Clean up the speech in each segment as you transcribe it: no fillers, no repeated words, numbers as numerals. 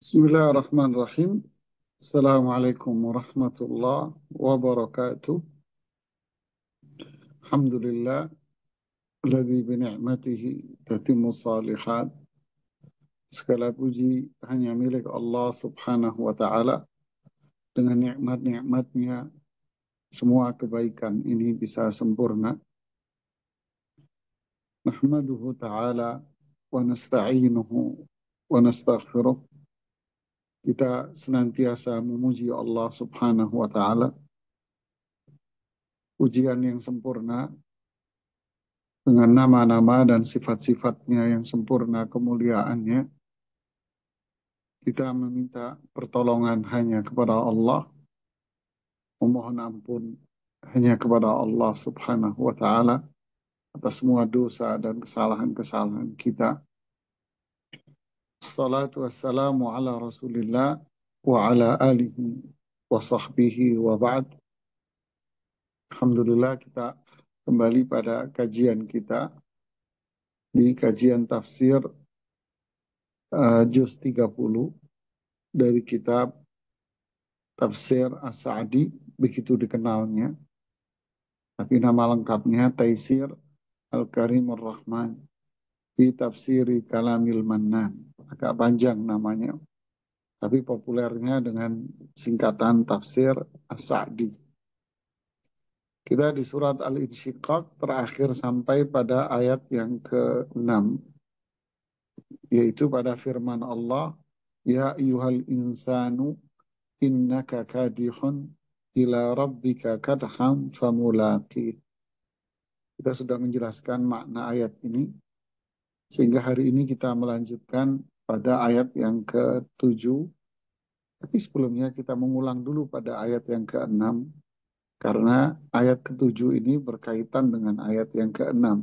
Bismillahirrahmanirrahim. Assalamualaikum warahmatullahi wabarakatuh. Alhamdulillah, alladzi bini'matihi tatimmu salihat. Segala puji hanya milik Allah subhanahu wa ta'ala. Dengan nikmat-nikmatnya, semua kebaikan ini bisa sempurna. Nahmaduhu ta'ala wa nasta'inuhu wa nastaghfiruh. Kita senantiasa memuji Allah subhanahu wa ta'ala. Pujian yang sempurna dengan nama-nama dan sifat-sifatnya yang sempurna kemuliaannya, kita meminta pertolongan hanya kepada Allah, memohon ampun hanya kepada Allah subhanahu wa ta'ala atas semua dosa dan kesalahan-kesalahan kita. Assalatu wassalamu ala rasulillah wa ala alihi wa sahbihi wa ba'd. Alhamdulillah, kita kembali pada kajian kita di kajian tafsir juz 30 dari kitab Tafsir As-Sa'di, begitu dikenalnya. Tapi nama lengkapnya Taisir Al-Karim Ar-Rahman di Tafsiri Kalamil Mannan. Agak panjang namanya, tapi populernya dengan singkatan Tafsir As-Sa'di. Kita di surat Al-Insyiqaq terakhir sampai pada ayat yang ke-6, yaitu pada firman Allah, Ya ayyuhal insanu innaka kadihun ila rabbika kadham famulaqi. Kita sudah menjelaskan makna ayat ini, sehingga hari ini kita melanjutkan pada ayat yang ke-7. Tapi sebelumnya kita mengulang dulu pada ayat yang ke-6, karena ayat ke-7 ini berkaitan dengan ayat yang ke-6.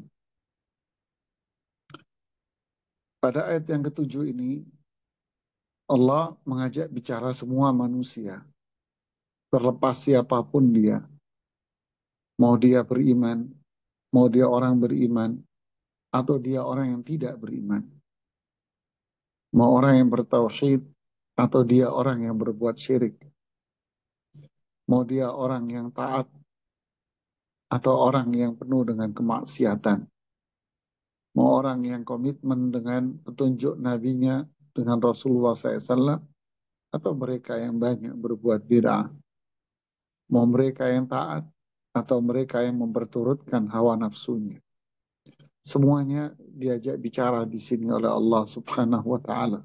Pada ayat yang ke-7 ini, Allah mengajak bicara semua manusia, terlepas siapapun dia. Mau dia beriman, mau dia orang beriman, atau dia orang yang tidak beriman. Mau orang yang bertauhid, atau dia orang yang berbuat syirik. Mau dia orang yang taat, atau orang yang penuh dengan kemaksiatan. Mau orang yang komitmen dengan petunjuk nabinya, dengan Rasulullah SAW, atau mereka yang banyak berbuat bid'ah. Mau mereka yang taat, atau mereka yang memperturutkan hawa nafsunya. Semuanya diajak bicara di sini oleh Allah Subhanahu wa Ta'ala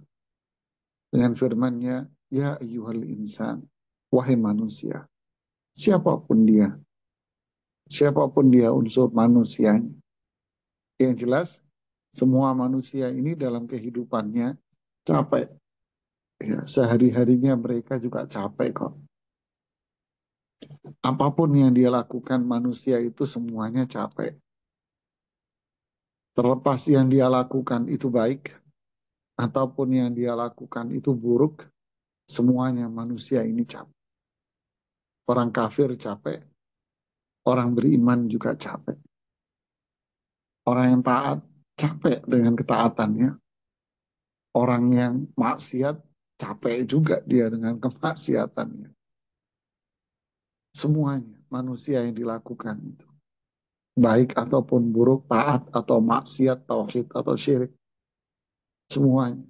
dengan firman-Nya, Ya ayyuhal insan, wahai manusia, siapapun dia unsur manusianya. Yang jelas, semua manusia ini dalam kehidupannya capek. Ya, sehari-harinya mereka juga capek kok. Apapun yang dia lakukan, manusia itu semuanya capek. Terlepas yang dia lakukan itu baik, ataupun yang dia lakukan itu buruk, semuanya manusia ini capek. Orang kafir capek, orang beriman juga capek. Orang yang taat capek dengan ketaatannya. Orang yang maksiat capek juga dia dengan kemaksiatannya. Semuanya manusia yang dilakukan itu, baik ataupun buruk, taat atau maksiat, tauhid atau syirik, semuanya.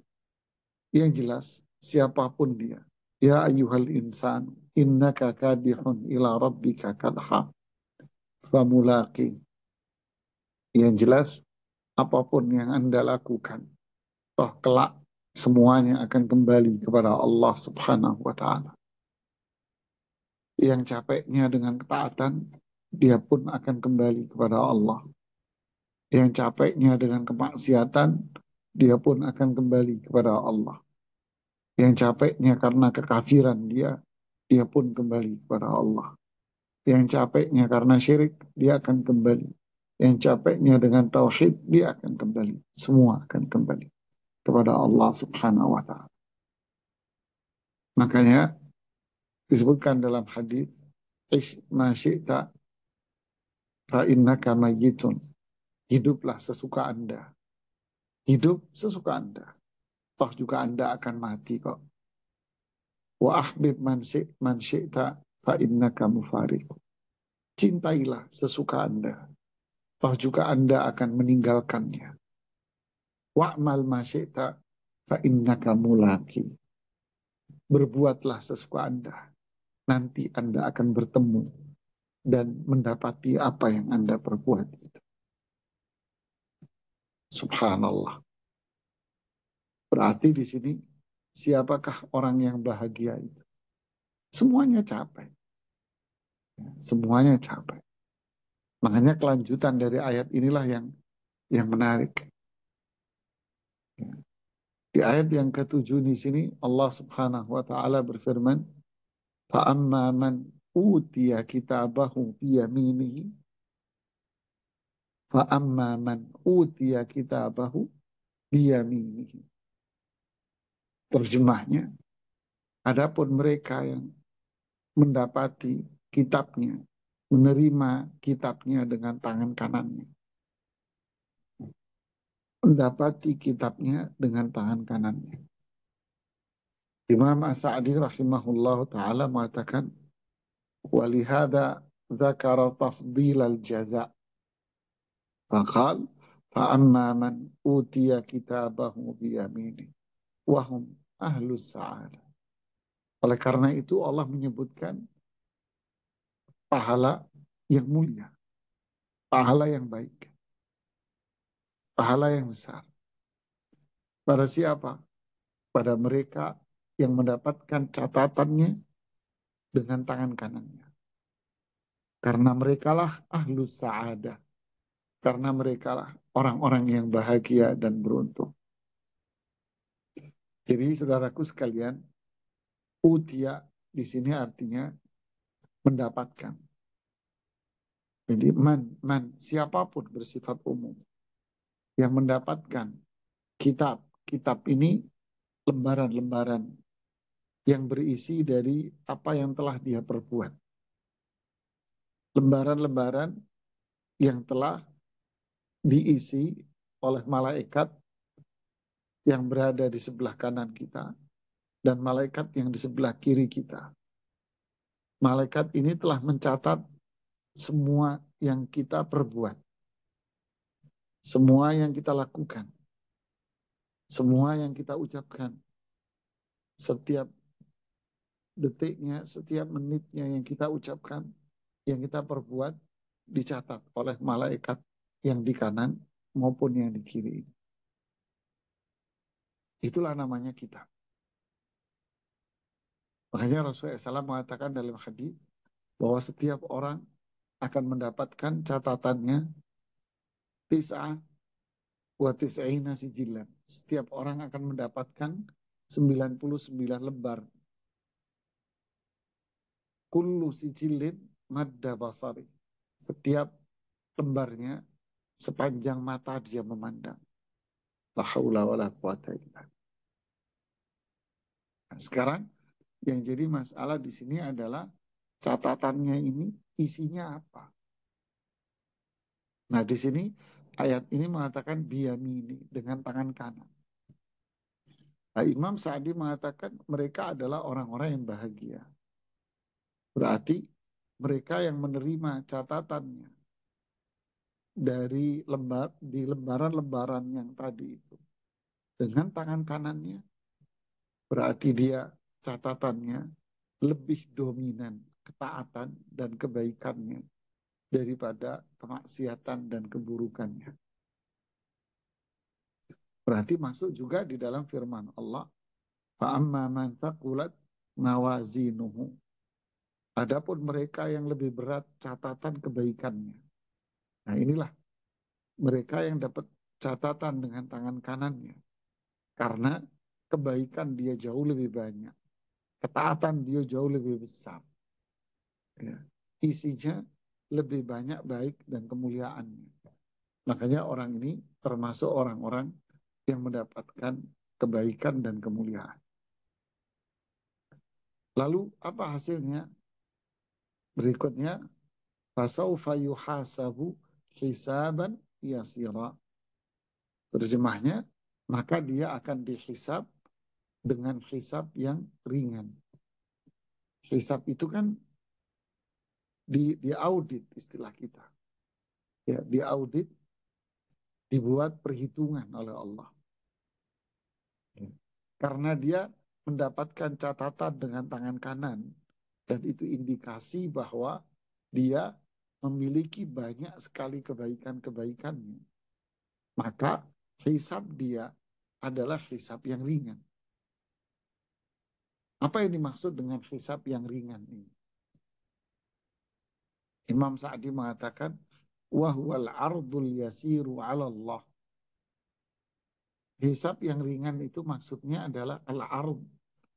Yang jelas, siapapun dia, ya ayyuhal insan, innaka kadihun ila rabbika kadha famulaqi. Yang jelas, apapun yang Anda lakukan, toh kelak semuanya akan kembali kepada Allah Subhanahu wa Ta'ala. Yang capeknya dengan ketaatan, dia pun akan kembali kepada Allah. Yang capeknya dengan kemaksiatan, dia pun akan kembali kepada Allah. Yang capeknya karena kekafiran dia pun kembali kepada Allah. Yang capeknya karena syirik, dia akan kembali. Yang capeknya dengan tauhid, dia akan kembali. Semua akan kembali kepada Allah Subhanahu wa Ta'ala. Makanya disebutkan dalam hadis, Ish ma syi'ta fa innaka mayyitun. Hiduplah sesuka Anda. Hidup sesuka Anda. Toh juga Anda akan mati kok. Wa ahbib man syi'ta fa innaka mufariq. Cintailah sesuka Anda. Toh juga Anda akan meninggalkannya. Wa'mal ma syi'ta fa innaka mulaki. Berbuatlah sesuka Anda. Nanti Anda akan bertemu dan mendapati apa yang Anda perbuat itu. Subhanallah. Berarti di sini siapakah orang yang bahagia itu? Semuanya capek. Semuanya capek. Makanya kelanjutan dari ayat inilah yang menarik. Di ayat yang ketujuh di sini Allah Subhanahu wa taala berfirman, "Fa'amma man utiya kitabahu biyaminihi, fa'amma man utiya kitabahu biyaminihi." Terjemahnya, adapun mereka yang mendapati kitabnya, menerima kitabnya dengan tangan kanannya. Mendapati kitabnya dengan tangan kanannya. Imam As-Sa'di rahimahullah ta'ala mengatakan, walihada dzakara tafdil al-jaza' faqal fa'amma man utiya kitabahu biyamini wahum ahlus sa'adah. Oleh karena itu Allah menyebutkan pahala yang mulia, pahala yang baik, pahala yang besar. Pada siapa? Pada mereka yang mendapatkan catatannya dengan tangan kanannya. Karena merekalah ahlus sa'adah. Karena merekalah orang-orang yang bahagia dan beruntung. Jadi saudaraku sekalian, utia di sini artinya mendapatkan. Jadi siapapun bersifat umum yang mendapatkan kitab. Kitab ini lembaran-lembaran yang berisi dari apa yang telah dia perbuat. Lembaran-lembaran yang telah diisi oleh malaikat yang berada di sebelah kanan kita dan malaikat yang di sebelah kiri kita. Malaikat ini telah mencatat semua yang kita perbuat, semua yang kita lakukan, semua yang kita ucapkan, setiap detiknya, setiap menitnya yang kita ucapkan, yang kita perbuat, dicatat oleh malaikat yang di kanan maupun yang di kiri. Itulah namanya kitab. Makanya Rasulullah SAW mengatakan dalam hadis bahwa setiap orang akan mendapatkan catatannya tis'ah wa tis'ina sijilan. Setiap orang akan mendapatkan 99 lembar. Kullu sijilin madda basari. Setiap lembarnya sepanjang mata dia memandang. La haula wa la quwata illa. Nah, sekarang yang jadi masalah di sini adalah catatannya ini isinya apa? Nah, di sini ayat ini mengatakan biyamini dengan tangan kanan. Nah, Imam Sa'di mengatakan mereka adalah orang-orang yang bahagia. Berarti mereka yang menerima catatannya dari lembaran-lembaran yang tadi itu dengan tangan kanannya, berarti dia catatannya lebih dominan ketaatan dan kebaikannya daripada kemaksiatan dan keburukannya. Berarti masuk juga di dalam firman Allah, fa'amma man thaqulat mawazinuhu. Adapun mereka yang lebih berat catatan kebaikannya. Nah, inilah mereka yang dapat catatan dengan tangan kanannya. Karena kebaikan dia jauh lebih banyak. Ketaatan dia jauh lebih besar. Ya. Isinya lebih banyak baik dan kemuliaannya. Makanya orang ini termasuk orang-orang yang mendapatkan kebaikan dan kemuliaan. Lalu apa hasilnya? Berikutnya, fasaufa yuhasabu hisaban yasira. Terjemahnya, maka dia akan dihisab dengan hisab yang ringan. Hisab itu kan diaudit istilah kita. Ya, diaudit, dibuat perhitungan oleh Allah. Ya. Karena dia mendapatkan catatan dengan tangan kanan. Dan itu indikasi bahwa dia memiliki banyak sekali kebaikan-kebaikannya. Maka hisab dia adalah hisab yang ringan. Apa yang dimaksud dengan hisab yang ringan ini? Imam Sa'di mengatakan, wahwal ardul yasiru ala Allah. Hisab yang ringan itu maksudnya adalah al-ard.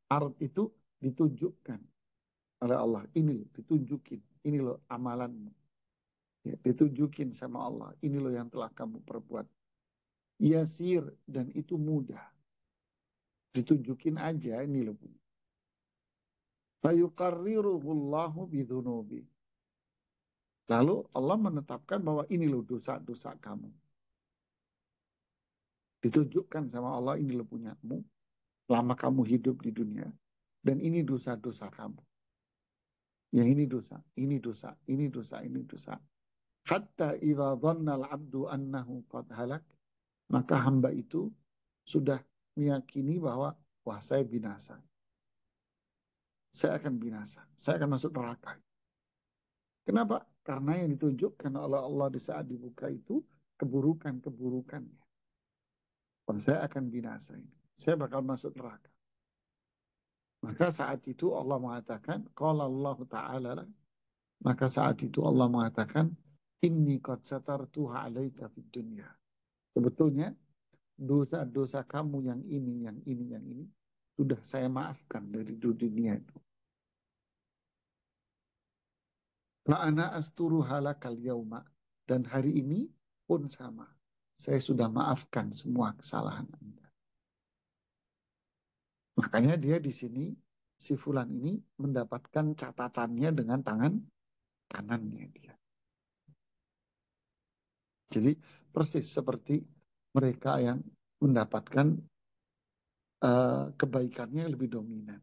Ard itu ditunjukkan oleh Allah. Ini loh, ditunjukin. Ini loh amalanmu. Ya, ditunjukin sama Allah. Ini loh yang telah kamu perbuat. Yasir, dan itu mudah. Ditunjukin aja, ini loh. Fayuqarriruhullahu bidhunubi. Lalu Allah menetapkan bahwa ini loh dosa-dosa kamu. Ditunjukkan sama Allah, ini loh punyamu. Selama kamu hidup di dunia. Dan ini dosa-dosa kamu. Yang ini dosa, ini dosa, ini dosa, ini dosa. Hatta idza dhanna al-'abdu annahu qad halak, maka hamba itu sudah meyakini bahwa wah saya binasa. Saya akan binasa, saya akan masuk neraka. Kenapa? Karena yang ditunjukkan oleh Allah di saat dibuka itu keburukan-keburukannya. Wah, saya akan binasa ini. Saya bakal masuk neraka. Maka saat itu Allah mengatakan, qala Allah Ta'ala, maka saat itu Allah mengatakan, inni qad satartuha 'alaika fid dunya. Sebetulnya dosa-dosa kamu yang ini, yang ini, yang ini sudah saya maafkan dari dunia itu. La ana asturu halakal yauma, dan hari ini pun sama. Saya sudah maafkan semua kesalahan Anda. Makanya dia di sini si fulan ini mendapatkan catatannya dengan tangan kanannya dia. Jadi persis seperti mereka yang mendapatkan kebaikannya lebih dominan.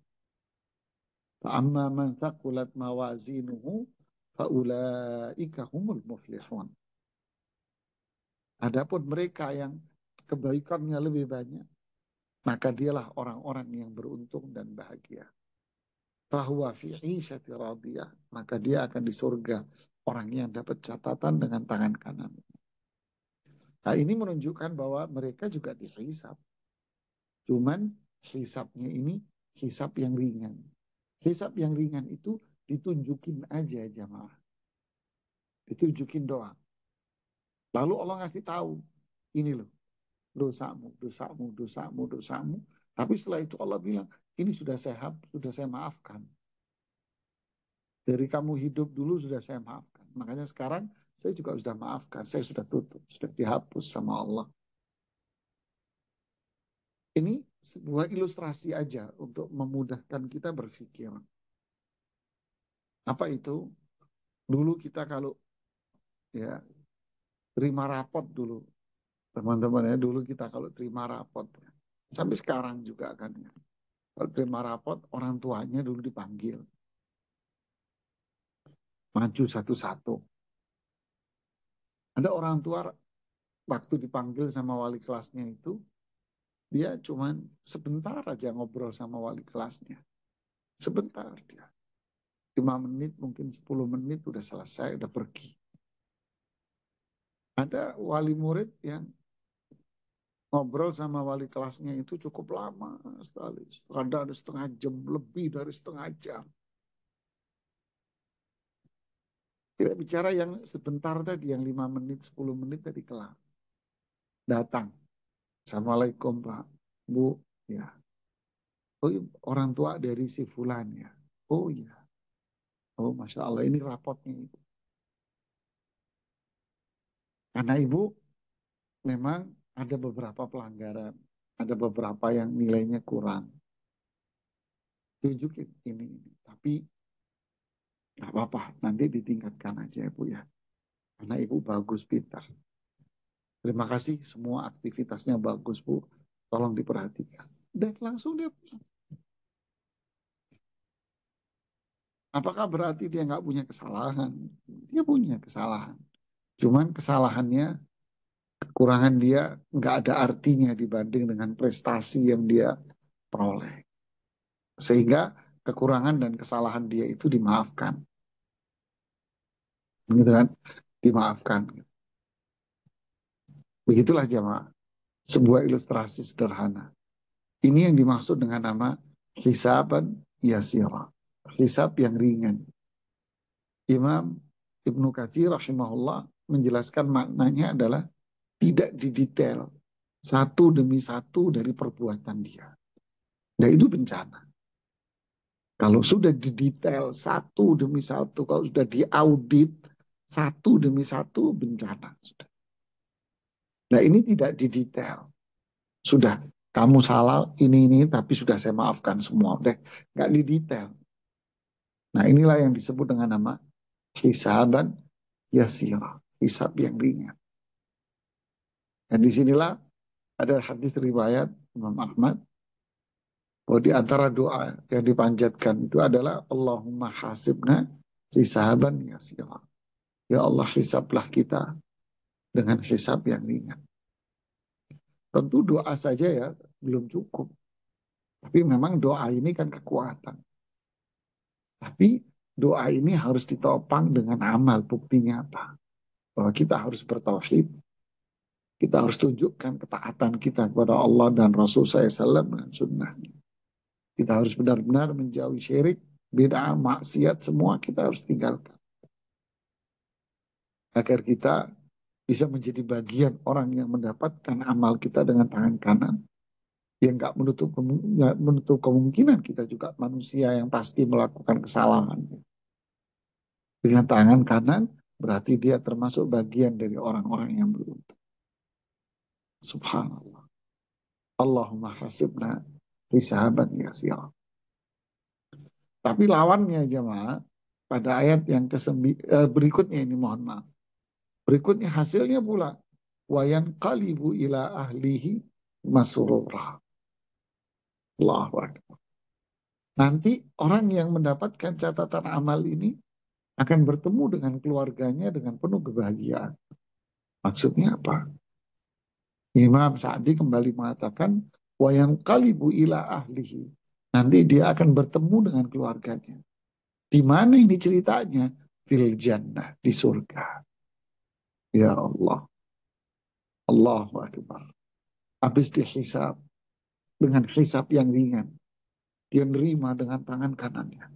Fa'amma man thaqulat mawazinuhu faulaika humul muflihun. Adapun mereka yang kebaikannya lebih banyak, maka dialah orang-orang yang beruntung dan bahagia. Fahuwa fi 'ishati radiyah, maka dia akan di surga, orang yang dapat catatan dengan tangan kanan. Nah, ini menunjukkan bahwa mereka juga dihisab. Cuman hisabnya ini hisab yang ringan. Hisab yang ringan itu ditunjukin aja jamaah. Ditunjukin doang. Lalu Allah ngasih tahu, ini loh dosamu, dosamu, dosamu, dosamu. Tapi setelah itu Allah bilang, ini sudah saya maafkan. Dari kamu hidup dulu sudah saya maafkan. Makanya sekarang saya juga sudah maafkan, saya sudah tutup, sudah dihapus sama Allah. Ini sebuah ilustrasi aja untuk memudahkan kita berpikir. Apa itu? Dulu kita kalau ya terima rapot dulu, teman-teman ya, dulu kita kalau terima rapot, ya, sampai sekarang juga kan ya. Kalau terima rapot, orang tuanya dulu dipanggil. Maju satu-satu. Ada orang tua waktu dipanggil sama wali kelasnya itu, dia cuman sebentar aja ngobrol sama wali kelasnya. Sebentar dia. 5 menit, mungkin 10 menit udah selesai, udah pergi. Ada wali murid yang ngobrol sama wali kelasnya itu cukup lama sekali. Ada setengah jam, lebih dari setengah jam. Tidak bicara yang sebentar tadi, yang 5 menit, 10 menit tadi kelar. Datang. Assalamualaikum Pak, Bu. Ya. Oh iya, orang tua dari si Fulan ya. Oh iya. Oh Masya Allah, ini rapotnya Ibu. Karena Ibu memang ada beberapa pelanggaran. Ada beberapa yang nilainya kurang. Tunjukin ini. Tapi nggak apa-apa, nanti ditingkatkan aja Ibu ya. Karena Ibu bagus, pintar. Terima kasih, semua aktivitasnya bagus Bu. Tolong diperhatikan. Dan langsung dia Apakah berarti dia nggak punya kesalahan? Dia punya kesalahan. Cuman kesalahannya, kekurangan dia nggak ada artinya dibanding dengan prestasi yang dia peroleh. Sehingga kekurangan dan kesalahan dia itu dimaafkan. Gitu kan? Dimaafkan. Begitulah jemaah. Sebuah ilustrasi sederhana. Ini yang dimaksud dengan nama hisaban yasira. Hisab yang ringan. Imam Ibnu Katsir rahimahullah menjelaskan maknanya adalah tidak didetail satu demi satu dari perbuatan dia. Dan itu bencana. Kalau sudah didetail satu demi satu, kalau sudah diaudit satu demi satu, bencana. Nah ini tidak didetail. Sudah, kamu salah ini, tapi sudah saya maafkan semua. Udah, nggak didetail. Nah inilah yang disebut dengan nama hisaban yasira. Hisab yang ringan. Dan disinilah ada hadis riwayat Imam Ahmad bahwa di antara doa yang dipanjatkan itu adalah Allahumma hasibna hisaban yasira. Ya Allah hisablah kita dengan hisab yang ringan. Tentu doa saja ya belum cukup. Tapi memang doa ini kan kekuatan. Tapi doa ini harus ditopang dengan amal. Buktinya apa? Bahwa kita harus bertauhid. Kita harus tunjukkan ketaatan kita kepada Allah dan Rasul SAW dan sunnahnya. Kita harus benar-benar menjauhi syirik, bid'ah, maksiat, semua kita harus tinggalkan. Agar kita bisa menjadi bagian orang yang mendapatkan amal kita dengan tangan kanan. Yang nggak menutup kemungkinan kita juga manusia yang pasti melakukan kesalahan. Dengan tangan kanan berarti dia termasuk bagian dari orang-orang yang beruntung. Subhanallah. Allahumma hasibna hisaban yasira. Tapi lawannya jemaah pada ayat yang berikutnya ini mohon maaf. Berikutnya hasilnya pula wayan qalibu ila ahlihi masrura. Allahu akbar. Nanti orang yang mendapatkan catatan amal ini akan bertemu dengan keluarganya dengan penuh kebahagiaan. Maksudnya apa? Imam Sa'di kembali mengatakan wayan qalibu ila ahlihi. Nanti dia akan bertemu dengan keluarganya. Di mana ini ceritanya? Fil jannah, di surga. Ya Allah. Allahu Akbar. Habis dihisab dengan hisab yang ringan. Dia nerima dengan tangan kanannya.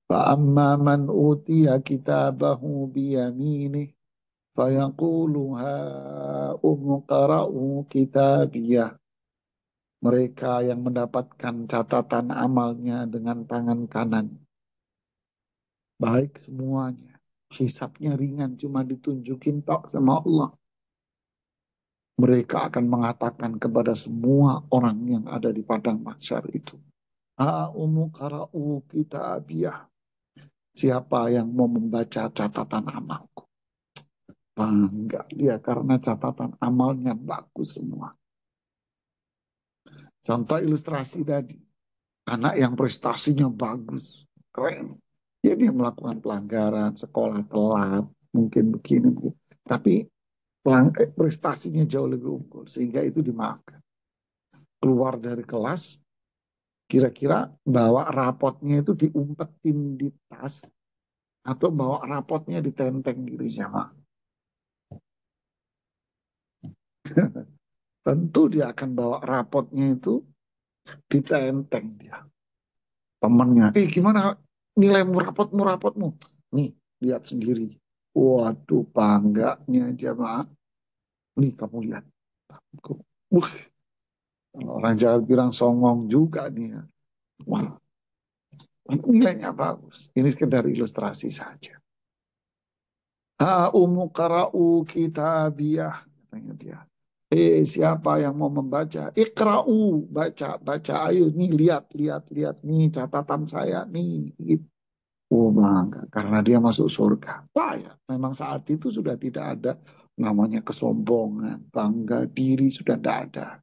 Fa'amma man utiya kitabahu biyaminih fayaqulu ha'umu qara'u kitabiyah. Mereka yang mendapatkan catatan amalnya dengan tangan kanan. Baik semuanya. Hisabnya ringan, cuma ditunjukin tok sama Allah. Mereka akan mengatakan kepada semua orang yang ada di padang mahsyar itu. Ha'umu qara'u kitabiyah. Siapa yang mau membaca catatan amalku? Bangga dia karena catatan amalnya bagus semua. Contoh ilustrasi tadi. Anak yang prestasinya bagus, keren. Ya dia melakukan pelanggaran, sekolah telat, mungkin begini. Begini. Tapi prestasinya jauh lebih unggul, sehingga itu dimaafkan. Keluar dari kelas, kira-kira bawa rapotnya itu diumpetin di tas, atau bawa rapotnya ditenteng gitu sama. Tentu dia akan bawa rapotnya itu ditenteng dia. Temannya, gimana nilaimu rapotmu? Nih, lihat sendiri. Waduh, bangganya jamaah. Nih kamu lihat. Wah, orang Jawa bilang songong juga nih ya. Wah, nilainya bagus. Ini sekedar ilustrasi saja. Ha'umu qara'u kitabiyah. Katanya dia. Siapa yang mau membaca? Ikra'u. Baca, baca. Ayo, nih lihat. Nih catatan saya nih. Gitu. Oh bangga, karena dia masuk surga. Wah ya, memang saat itu sudah tidak ada namanya kesombongan, bangga diri sudah tidak ada.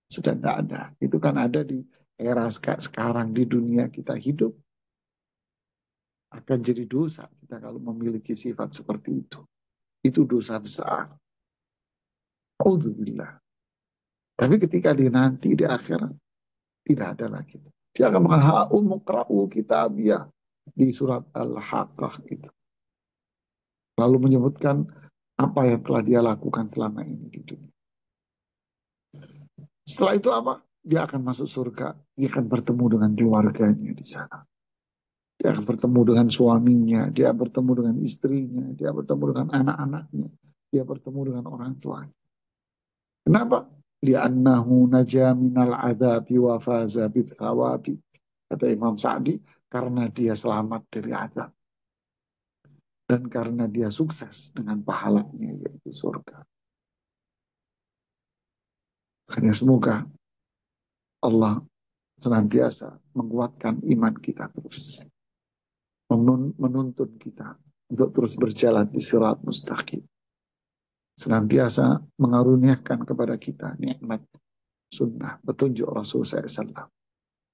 Sudah tidak ada. Itu kan ada di era sekarang di dunia kita hidup. Akan jadi dosa kita kalau memiliki sifat seperti itu. Itu dosa besar. Alhamdulillah. Tapi ketika di nanti di akhirat tidak ada lagi. Dia akan mengatakan umukra'u kitabiyah di surat Al-Haqqah itu. Lalu menyebutkan apa yang telah dia lakukan selama ini di dunia. Setelah itu apa? Dia akan masuk surga. Dia akan bertemu dengan keluarganya di sana. Dia akan bertemu dengan suaminya. Dia bertemu dengan istrinya. Dia bertemu dengan anak-anaknya. Dia bertemu dengan orang tuanya. Kenapa? Li'annahu naja minal adzabi wa faza bithawabi. Kata Imam Sa'di, karena dia selamat dari azab. Dan karena dia sukses dengan pahalanya, yaitu surga. Hanya semoga Allah senantiasa menguatkan iman kita terus. Menuntun kita untuk terus berjalan di sirat mustaqim. Senantiasa mengaruniakan kepada kita nikmat sunnah, petunjuk Rasul SAW.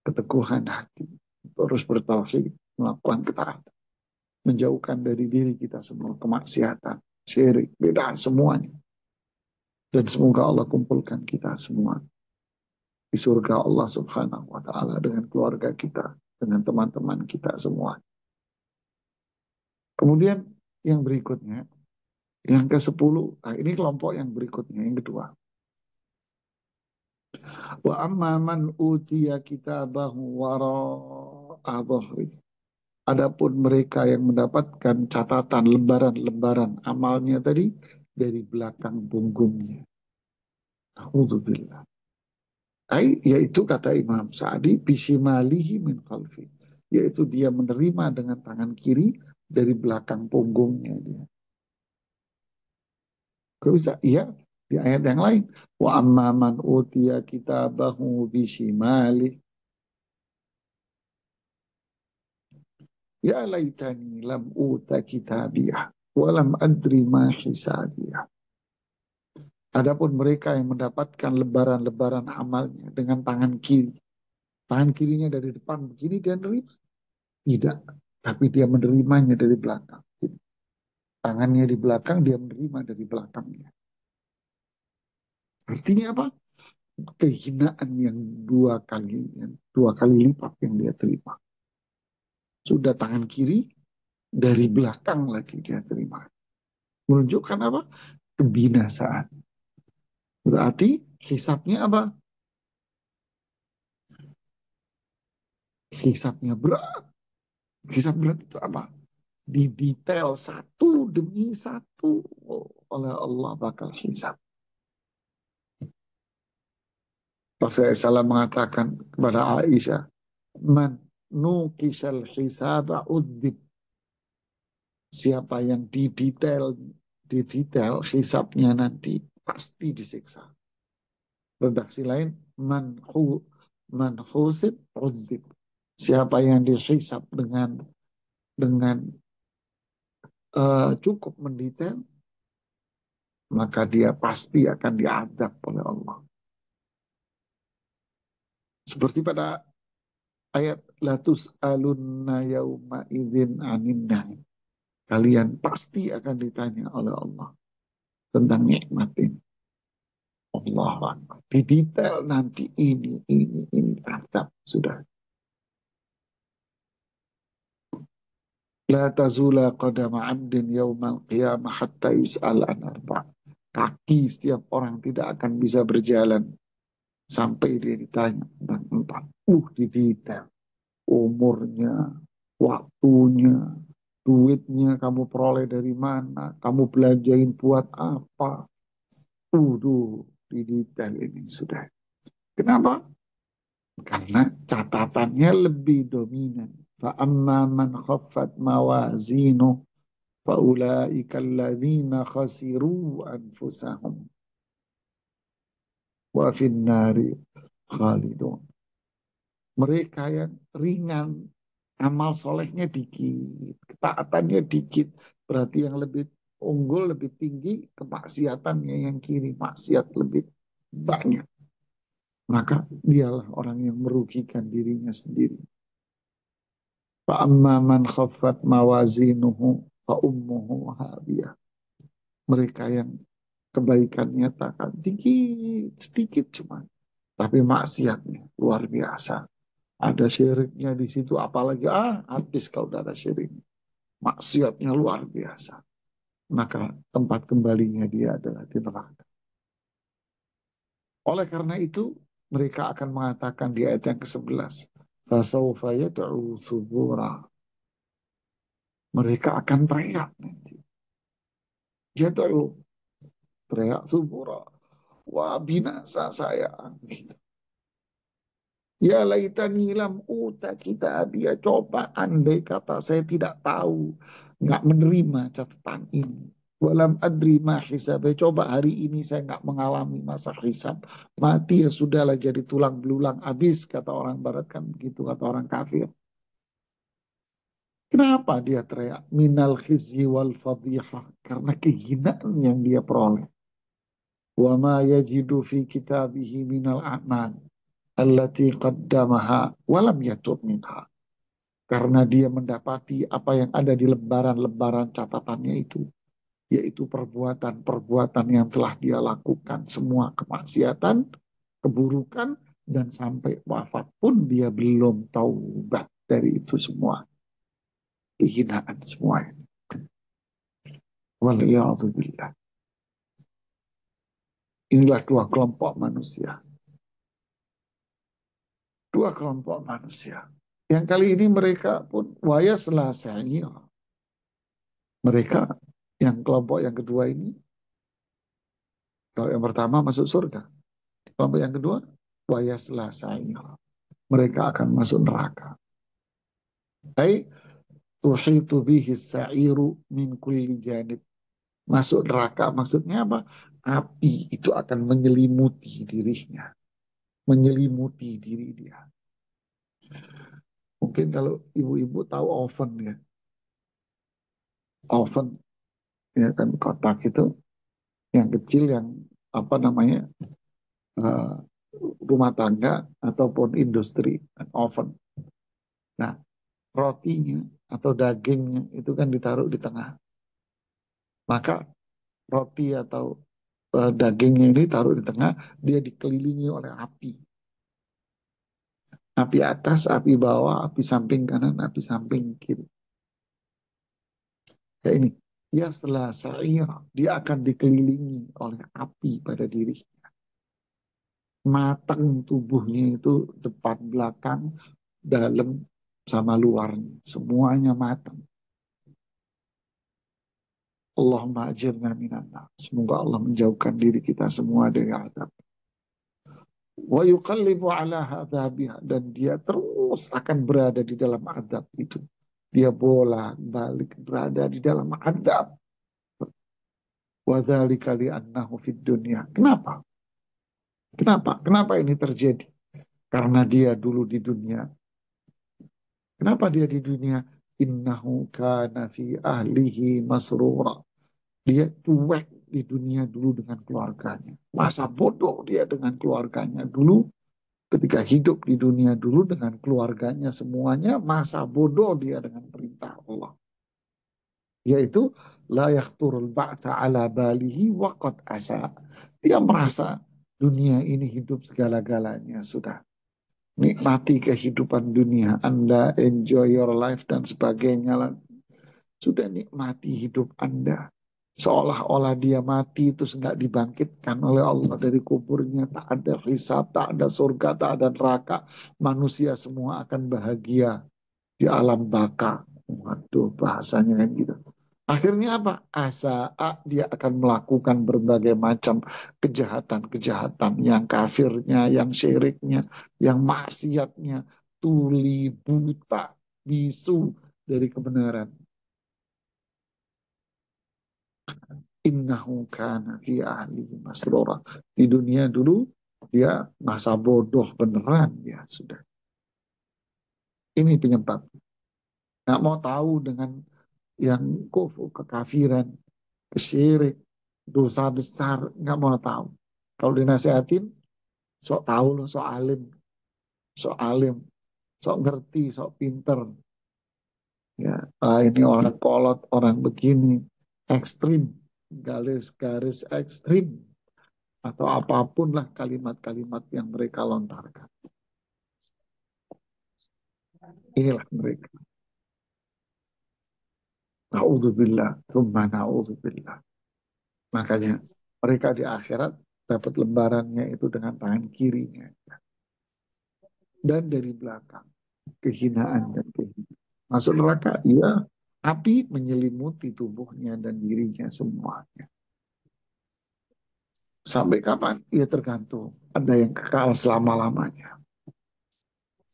Keteguhan hati, terus bertauhid, melakukan ketaatan. Menjauhkan dari diri kita semua kemaksiatan, syirik, bid'ah, semuanya. Dan semoga Allah kumpulkan kita semua di surga Allah Subhanahu wa taala dengan keluarga kita, dengan teman-teman kita semua. Kemudian yang berikutnya, yang ke-10, nah ini kelompok yang berikutnya, yang kedua. Wa amma man utiya kitabahu wara'a dhahri. Adapun mereka yang mendapatkan catatan lembaran-lembaran amalnya tadi dari belakang punggungnya. Alhamdulillah. Yaitu kata Imam Sa'di, bisimalihi min khalfi. Yaitu dia menerima dengan tangan kiri dari belakang punggungnya dia. Kau bisa? Iya, di ayat yang lain. Wa amma man utiya kitabahu bisimalihi. Ya laitani lam uta kitabiyah. Walam adri ma hisabiyah. Adapun mereka yang mendapatkan lebaran-lebaran amalnya dengan tangan kiri. Tangan kirinya dari depan begini dia menerima. Tidak. Tapi dia menerimanya dari belakang. Tangannya di belakang, dia menerima dari belakangnya. Artinya apa? Kehinaan yang dua kali lipat yang dia terima. Sudah tangan kiri, dari belakang lagi dia terima. Menunjukkan apa? Kebinasaan. Berarti hisapnya apa? Hisapnya berat. Hisap berat itu apa? Didetail satu demi satu oleh Allah bakal hisap. Rasulullah SAW mengatakan kepada Aisyah, man nukisal hisaba udzib. Siapa yang didetail hisapnya nanti pasti disiksa. Redaksi lain, man husib udzib. Siapa yang dihisap dengan cukup mendetail, maka dia pasti akan diadab oleh Allah. Seperti pada ayat latus alunna yauma idzin anin na'im. Kalian pasti akan ditanya oleh Allah tentang nikmat ini. Allah di detail nanti ini adab sudah. La tazula qadama 'abdin yaumal qiyamah hatta yus'al an arba'. Kaki setiap orang tidak akan bisa berjalan sampai dia ditanya tentang empat. Di detail. Umurnya, waktunya, duitnya kamu peroleh dari mana, kamu belanjain buat apa. Di detail ini sudah. Kenapa? Karena catatannya lebih dominan. Fa'amma man khaffat mawazinu fa'ulaika alladhina khasiru anfusahum wa finnari khalidun. Mereka yang ringan, amal solehnya dikit, ketaatannya dikit, berarti yang lebih unggul, lebih tinggi, kemaksiatannya yang kiri, maksiat lebih banyak. Maka dialah orang yang merugikan dirinya sendiri. Fa amma man khaffat mawazinuhu fa ummuhu hawiyah. Mereka yang kebaikannya takkan dikit, sedikit cuma. Tapi maksiatnya luar biasa. Ada syiriknya di situ, apalagi habis kalau udah ada syiriknya. Maksiatnya luar biasa. Maka tempat kembalinya dia adalah di neraka. Oleh karena itu, mereka akan mengatakan di ayat yang ke-11, fasawfa yad'u thubura. Mereka akan teriak nanti. Yad'u, teriak thubura. Wah, binasa saya. Gitu. Ya laitani lam uta kitabia. Coba andai kata saya tidak tahu, nggak menerima catatan ini. Walam adri ma hisab. Coba hari ini saya nggak mengalami masa hisab. Mati ya sudahlah jadi tulang belulang habis kata orang barat kan begitu kata orang kafir. Kenapa dia teriak minal khizyi wal fadhihah? Karena kehinaan yang dia peroleh. Wa ma yajidu fi kitabihi minal a'mal allati qaddamaha walam yatub minha. Karena dia mendapati apa yang ada di lembaran-lembaran catatannya itu, yaitu perbuatan-perbuatan yang telah dia lakukan, semua kemaksiatan, keburukan, dan sampai wafat pun dia belum taubat dari itu semua. Kehinaan semua ini. Waliyahzubillah. Inilah dua kelompok manusia. Dua kelompok manusia. Yang kali ini mereka pun waya selasanya. Mereka yang kelompok yang kedua ini, kalau yang pertama masuk surga. Kelompok yang kedua, waya selasanya. Mereka akan masuk neraka. Hai, tuhitu bihi sa'iru min kulli janib. Masuk neraka maksudnya apa? Api itu akan menyelimuti dirinya. Menyelimuti diri dia. Mungkin kalau ibu-ibu tahu oven ya. Oven ya kan kotak itu yang kecil yang apa namanya eh, rumah tangga ataupun industri dan oven. Nah, rotinya atau dagingnya itu kan ditaruh di tengah. Maka roti atau dagingnya ini taruh di tengah, dia dikelilingi oleh api. Api atas, api bawah, api samping kanan, api samping kiri. Ya ini, ya setelah saya, dia akan dikelilingi oleh api pada diri. Matang tubuhnya itu depan, belakang, dalam, sama luarnya. Semuanya matang. Allahumma ajirna minanna. Semoga Allah menjauhkan diri kita semua dari azab. Wa yuqallibu ala hadzabiha. Dan dia terus akan berada di dalam azab itu. Dia bolak balik berada di dalam azab. Wa dzalika li'annahu fid dunya. Kenapa? Kenapa? Kenapa ini terjadi? Karena dia dulu di dunia. Kenapa dia di dunia? Innahu kana fi ahlihi masrura. Dia cuek di dunia dulu dengan keluarganya. Masa bodoh dia dengan keluarganya dulu. Ketika hidup di dunia dulu dengan keluarganya semuanya, masa bodoh dia dengan perintah Allah. Yaitu, la yakturul ba'ta ala balihi waqad asa. Dia merasa dunia ini hidup segala-galanya sudah. Nikmati kehidupan dunia. Anda enjoy your life dan sebagainya. Sudah nikmati hidup Anda. Seolah-olah dia mati terus nggak dibangkitkan oleh Allah dari kuburnya. Tak ada hisab, tak ada surga, tak ada neraka. Manusia semua akan bahagia di alam baka. Waduh, bahasanya kan gitu. Akhirnya apa? Asa dia akan melakukan berbagai macam kejahatan-kejahatan. Yang kafirnya, yang syiriknya, yang maksiatnya. Tuli, buta, bisu dari kebenaran. Innahu kana fi ahlihi masrura. Di dunia dulu dia masa bodoh beneran ya sudah. Ini penyebab. Nggak mau tahu dengan yang kufur, kekafiran, kesyirik, dosa besar, nggak mau tahu. Kalau dinasihatin, sok tahu loh, sok alim, sok alim, sok ngerti, sok pinter. Ya, ini orang kolot, orang begini, ekstrim, garis-garis ekstrim, atau apapun lah kalimat-kalimat yang mereka lontarkan. Inilah mereka. Na'udzubillah, thumma na'udzubillah. Makanya mereka di akhirat dapat lembarannya itu dengan tangan kirinya. Dan dari belakang, kehinaan dan kehinaan. Masuk neraka, ya api menyelimuti tubuhnya dan dirinya semuanya. Sampai kapan? Ya tergantung. Ada yang kekal selama-lamanya.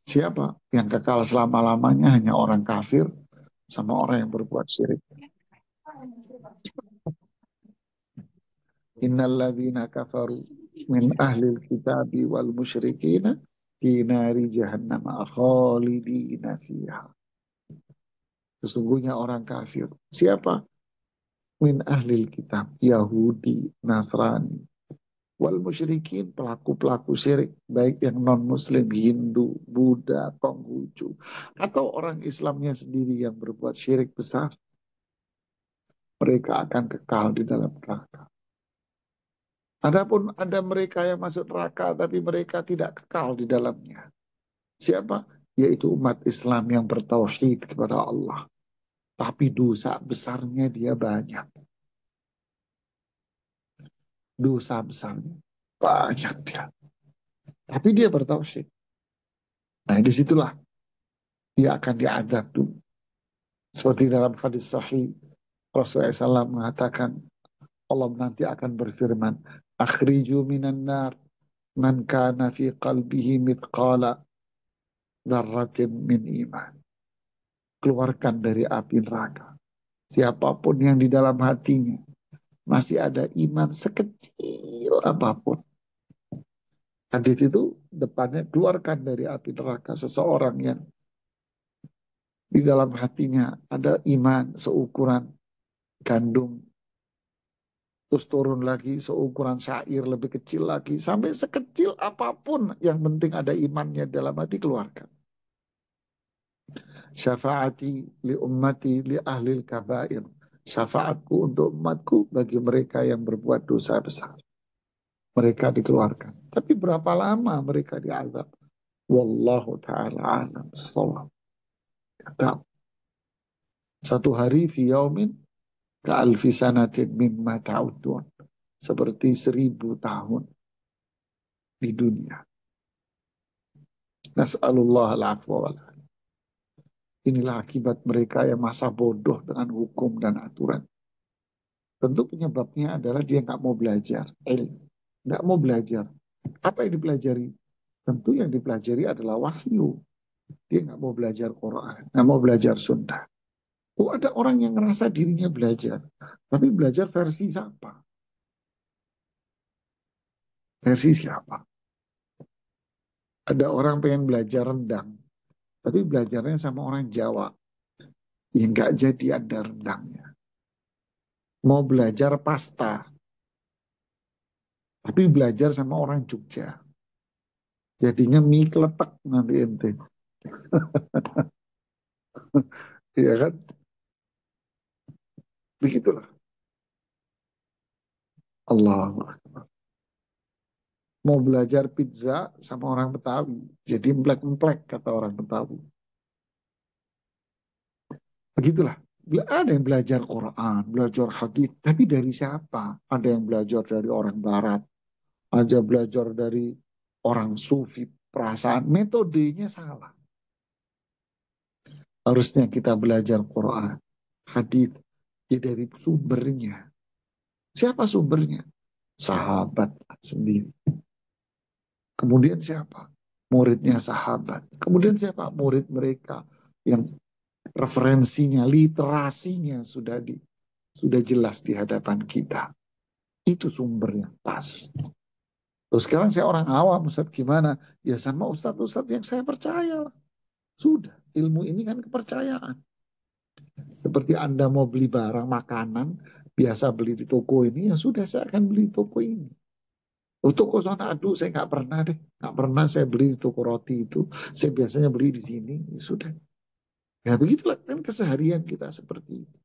Siapa? Yang kekal selama-lamanya hanya orang kafir sama orang yang berbuat syirik. Innalladzina kafaru min ahlil kitabi wal musyrikina fi nari jahannam khalidina fiha. Sesungguhnya orang kafir. Siapa? Min ahlil kitab. Yahudi, Nasrani, wal musyrikin, pelaku-pelaku syirik, baik yang non-muslim, Hindu, Buddha, Konghucu, atau orang Islamnya sendiri yang berbuat syirik besar, mereka akan kekal di dalam neraka. Adapun ada mereka yang masuk neraka tapi mereka tidak kekal di dalamnya. Siapa? Yaitu umat Islam yang bertauhid kepada Allah. Tapi dosa besarnya dia banyak. Dosa besarnya banyak dia. Tapi dia bertauhid. Nah, disitulah dia akan diadab dulu. Seperti dalam hadis sahih, Rasulullah SAW mengatakan, Allah nanti akan berfirman, akhriju minan nar man kana fi qalbihi mithqala dzarratin min iman. Keluarkan dari api neraka siapapun yang di dalam hatinya masih ada iman sekecil apapun. Hadis itu depannya, keluarkan dari api neraka seseorang yang di dalam hatinya ada iman seukuran gandum, terus turun lagi seukuran syair, lebih kecil lagi, sampai sekecil apapun, yang penting ada imannya dalam hati, keluarkan. Syafaati li ummati li ahlil kabair. Syafaatku untuk umatku bagi mereka yang berbuat dosa besar. Mereka dikeluarkan. Tapi berapa lama mereka diazab? Wallahu ta'ala alam bissawab. Satu hari fi yaumin ka alfi sanatin mimma ta'udun. Seperti 1000 tahun di dunia. Nas'alullah al-afwa wal. Inilah akibat mereka yang masa bodoh dengan hukum dan aturan. Tentu penyebabnya adalah dia nggak mau belajar ilmu, nggak mau belajar. Apa yang dipelajari? Tentu yang dipelajari adalah wahyu. Dia nggak mau belajar Quran, nggak mau belajar Sunnah. Oh, ada orang yang ngerasa dirinya belajar, tapi belajar versi siapa? Versi siapa? Ada orang pengen belajar rendang, tapi belajarnya sama orang Jawa. Ya nggak jadi ada rendangnya. Mau belajar pasta, tapi belajar sama orang Jogja. Jadinya mie keletek nanti ente. Iya kan? Begitulah. Allah. Mau belajar pizza sama orang Betawi. Jadi emplek-emplek kata orang Betawi. Begitulah. Ada yang belajar Quran, belajar hadis, tapi dari siapa? Ada yang belajar dari orang Barat, ada belajar dari orang Sufi, perasaan metodenya salah. Harusnya kita belajar Quran, hadis, ya dari sumbernya. Siapa sumbernya? Sahabat sendiri. Kemudian siapa? Muridnya sahabat. Kemudian siapa? Murid mereka yang referensinya, literasinya sudah jelas di hadapan kita. Itu sumbernya pas. Terus sekarang saya orang awam, Ustaz gimana? Ya sama Ustaz-Ustaz yang saya percaya. Sudah, ilmu ini kan kepercayaan. Seperti Anda mau beli barang makanan, biasa beli di toko ini, ya sudah saya akan beli di toko ini. Oh, toko sana, aduh saya nggak pernah deh. Nggak pernah saya beli di toko roti itu. Saya biasanya beli di sini, ya sudah. Ya begitulah kan keseharian kita seperti itu.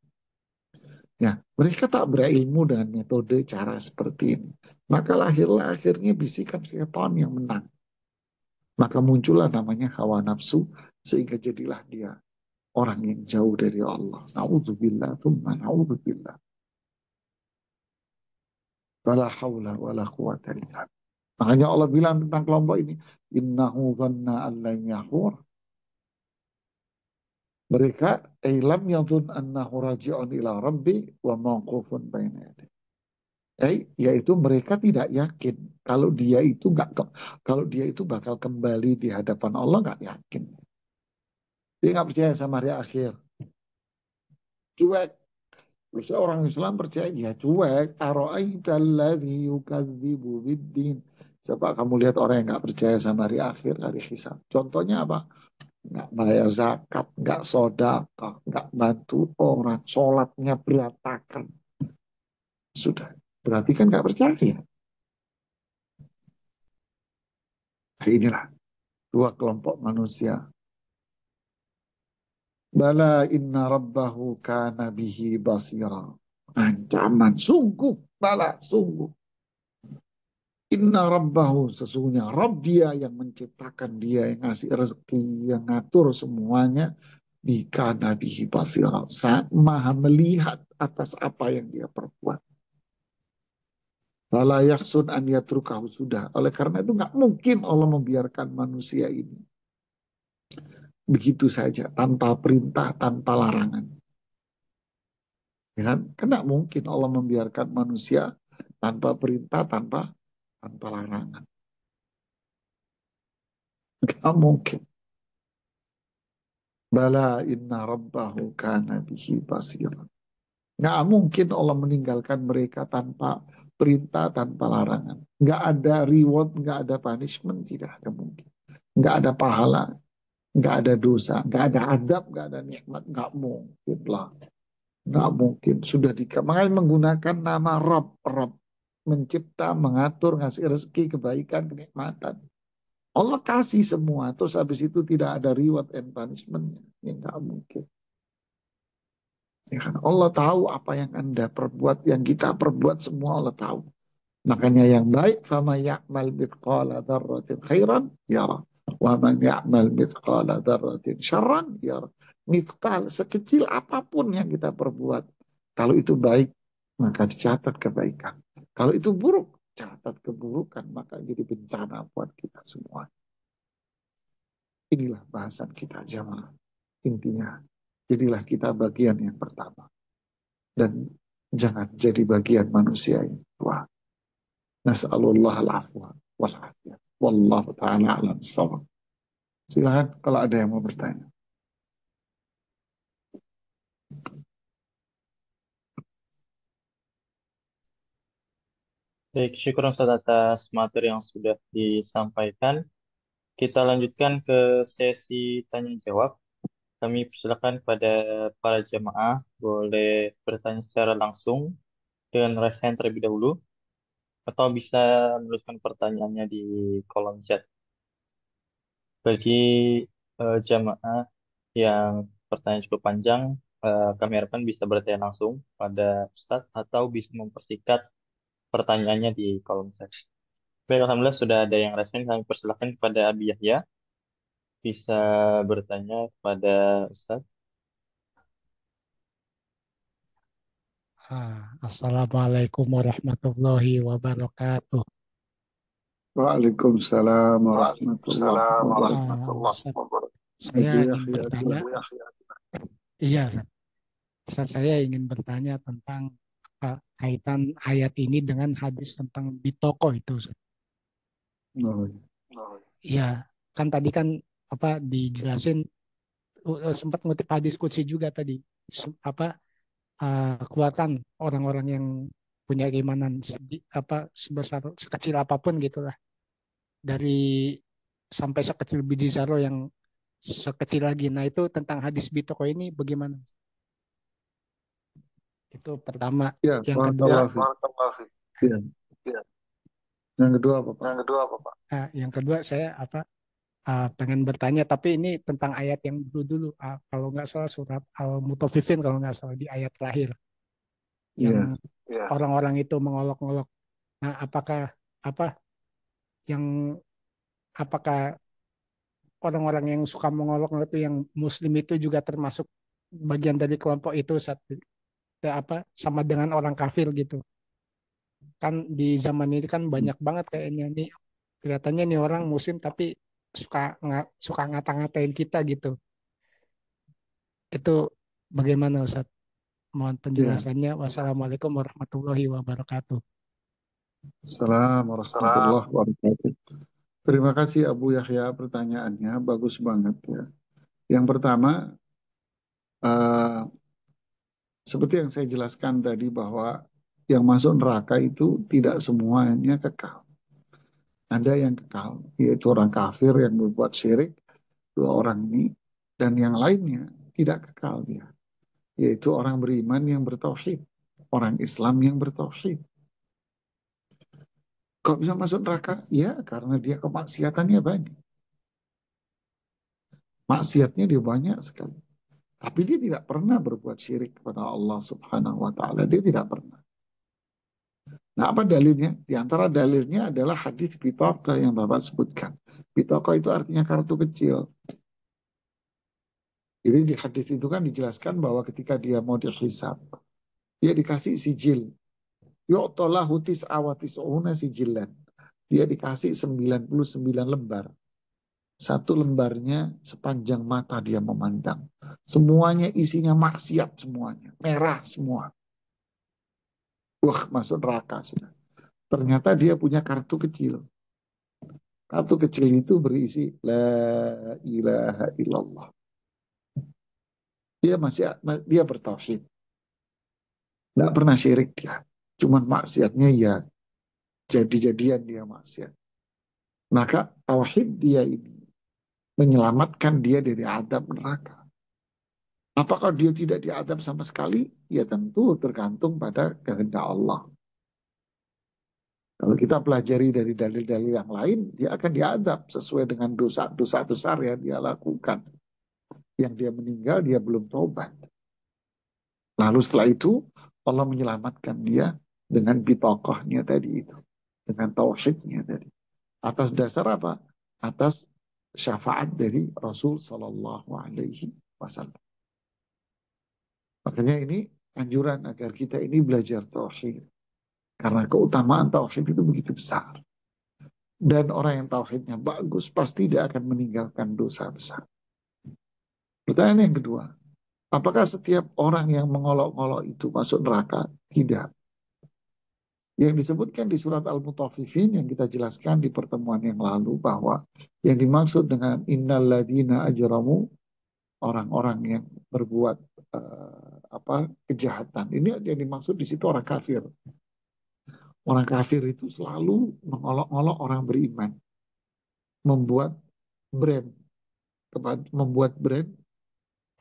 Ya, mereka tak berilmu dengan metode cara seperti ini. Maka lahirlah akhirnya bisikan syaitan yang menang. Maka muncullah namanya hawa nafsu, sehingga jadilah dia orang yang jauh dari Allah. Na'udzubillah, thumma na'udzubillah. Wala hawla wala quwata illa. Makanya Allah bilang tentang kelompok ini, innahu dhanna an lan yahur. Mereka ilam yadhun annahu raji'un ila rabbi wa mawqufun baina yadayhi. Yaitu mereka tidak yakin kalau dia itu nggak kalau dia itu bakal kembali di hadapan Allah, nggak yakin. Dia nggak percaya sama hari akhir. Cuek. Terus orang Islam percaya ya cuek. Ara'aitalladzi yukadzibu biddin. Coba kamu lihat orang yang nggak percaya sama hari akhir, hari hisab. Contohnya apa? Nggak bayar zakat, nggak sodakah, nggak bantu orang, sholatnya berantakan. Sudah, berarti kan nggak percaya. Nah, inilah dua kelompok manusia. Bala inna rabbahu kana bihi basira. Ancaman, sungguh, bala, sungguh. Inna rabbahu, sesungguhnya Rabb dia yang menciptakan dia, yang ngasih rezeki, yang ngatur semuanya. Bika nabihi basira. Maha melihat atas apa yang dia perbuat. Wala yaksun an yatrukahu, sudah. Oleh karena itu nggak mungkin Allah membiarkan manusia ini begitu saja, tanpa perintah, tanpa larangan. Ya kan? Karena mungkin Allah membiarkan manusia tanpa perintah, tanpa larangan. Nggak mungkin. Bala inna rabbahu kana bihi basira. Nggak mungkin Allah meninggalkan mereka tanpa perintah, tanpa larangan. Nggak ada reward, nggak ada punishment, tidak ada mungkin. Nggak ada pahala, nggak ada dosa, nggak ada adab, nggak ada nikmat, nggak mungkin lah. Nggak mungkin. Sudah makanya menggunakan nama Rob, Rob. Mencipta, mengatur, ngasih rezeki, kebaikan, kenikmatan. Allah kasih semua, terus habis itu tidak ada reward and punishment. Ya nggak mungkin. Ya kan? Allah tahu apa yang Anda perbuat, yang kita perbuat semua Allah tahu. Makanya yang baik, fama ya'mal mithqala dzarratin khairan yara. Wa man ya'mal mithqala dzarratin syarran yara. Mithqal, sekecil apapun yang kita perbuat. Kalau itu baik, maka dicatat kebaikan. Kalau itu buruk, catat keburukan. Maka jadi bencana buat kita semua. Inilah bahasan kita jamaah. Intinya, jadilah kita bagian yang pertama. Dan jangan jadi bagian manusia yang tua. Nas'alullah al-afwa wal-afiyah. Wallahu ta'ala alam sawab. Silahkan kalau ada yang mau bertanya. Baik, syukur Ustaz atas materi yang sudah disampaikan. Kita lanjutkan ke sesi tanya jawab. Kami persilakan kepada para jemaah boleh bertanya secara langsung dengan raise hand terlebih dahulu atau bisa menuliskan pertanyaannya di kolom chat. Bagi jemaah yang pertanyaan cukup panjang, kami harapkan bisa bertanya langsung pada Ustadz atau bisa mempersingkat pertanyaannya di kolom chat. Baik, alhamdulillah sudah ada yang respon. Kami persilakan kepada Abi Yahya bisa bertanya kepada Ustaz. Assalamualaikum warahmatullahi wabarakatuh. Waalaikumsalam warahmatullahi Waalaikumsalam wabarakatuh. warahmatullahi Ustaz, wabarakatuh. saya Abu ingin Yahya, bertanya, silakan. iya, Ustaz. Ustaz, saya ingin bertanya tentang kaitan ayat ini dengan hadis tentang bitoko itu, Ustaz. Oh, Iya, kan tadi kan dijelasin sempat ngutip hadis qudsi juga tadi. Kuatkan orang-orang yang punya keimanan sebesar sekecil apapun gitulah, dari sampai sekecil biji zarah yang sekecil lagi. Nah, itu tentang hadis bitoko ini bagaimana? Itu pertama. ya, Yang kedua, barakallahu fiik. Ya. Ya, Yang kedua apa, Pak? yang kedua apa, Pak? yang kedua saya pengen bertanya, tapi ini tentang ayat yang dulu-dulu. Kalau nggak salah surat Al-Mutaffifin kalau nggak salah di ayat terakhir yang Iya. orang-orang itu mengolok-olok. Nah, apa yang apakah orang-orang yang suka mengolok-olok itu yang Muslim itu juga termasuk bagian dari kelompok itu sama dengan orang kafir gitu? Kan di zaman ini kan banyak banget kayaknya nih kelihatannya nih orang Muslim tapi suka ngata-ngatain kita gitu. Itu bagaimana Ustaz? Mohon Ya. penjelasannya. Wassalamualaikum warahmatullahi wabarakatuh. Assalamualaikum warahmatullahi wabarakatuh. Terima kasih Abu Yahya, pertanyaannya bagus banget ya. Yang pertama, eh, seperti yang saya jelaskan tadi bahwa yang masuk neraka itu tidak semuanya kekal. Ada yang kekal, yaitu orang kafir yang berbuat syirik, dua orang ini, dan yang lainnya tidak kekal dia, yaitu orang beriman yang bertauhid, orang Islam yang bertauhid. Kok bisa masuk neraka? Ya, karena dia kemaksiatannya banyak. Maksiatnya dia banyak sekali. Tapi dia tidak pernah berbuat syirik kepada Allah Subhanahu wa Ta'ala. Dia tidak pernah. Nah, apa dalilnya? Di antara dalilnya adalah hadis Bitaqa yang Bapak sebutkan. Bitaqa itu artinya kartu kecil. Jadi di hadis itu kan dijelaskan bahwa ketika dia mau dihisab, dia dikasih sijil. Yu'tolahu tis'awatis'una sijilan. Dia dikasih 99 lembar. Satu lembarnya sepanjang mata dia memandang. Semuanya isinya maksiat semuanya. Merah semua. Wah, masuk neraka sudah. Ternyata dia punya kartu kecil. Kartu kecil itu berisi La ilaha illallah. Dia bertauhid. Nggak pernah syirik dia. Cuman maksiatnya ya jadi-jadian dia maksiat. Maka tauhid dia ini menyelamatkan dia dari adab neraka. Apakah dia tidak diadab sama sekali? Ya tentu tergantung pada kehendak Allah. Kalau kita pelajari dari dalil-dalil yang lain, dia akan diadab sesuai dengan dosa-dosa besar yang dia lakukan. Yang dia meninggal, dia belum tobat. Lalu setelah itu, Allah menyelamatkan dia dengan bitokohnya tadi itu. Dengan tauhidnya tadi. Atas dasar apa? Atas syafaat dari Rasul Sallallahu Alaihi Wasallam. Makanya ini anjuran agar kita ini belajar tauhid. Karena keutamaan tauhid itu begitu besar. Dan orang yang tauhidnya bagus pasti dia akan meninggalkan dosa besar. Pertanyaan yang kedua, apakah setiap orang yang mengolok-olok itu masuk neraka? Tidak. Yang disebutkan di surat Al-Mutaffifin yang kita jelaskan di pertemuan yang lalu bahwa yang dimaksud dengan innalladzina ajramu, orang-orang yang berbuat kejahatan. Ini yang dimaksud di situ orang kafir. Orang kafir itu selalu mengolok-olok orang beriman, membuat brand membuat brand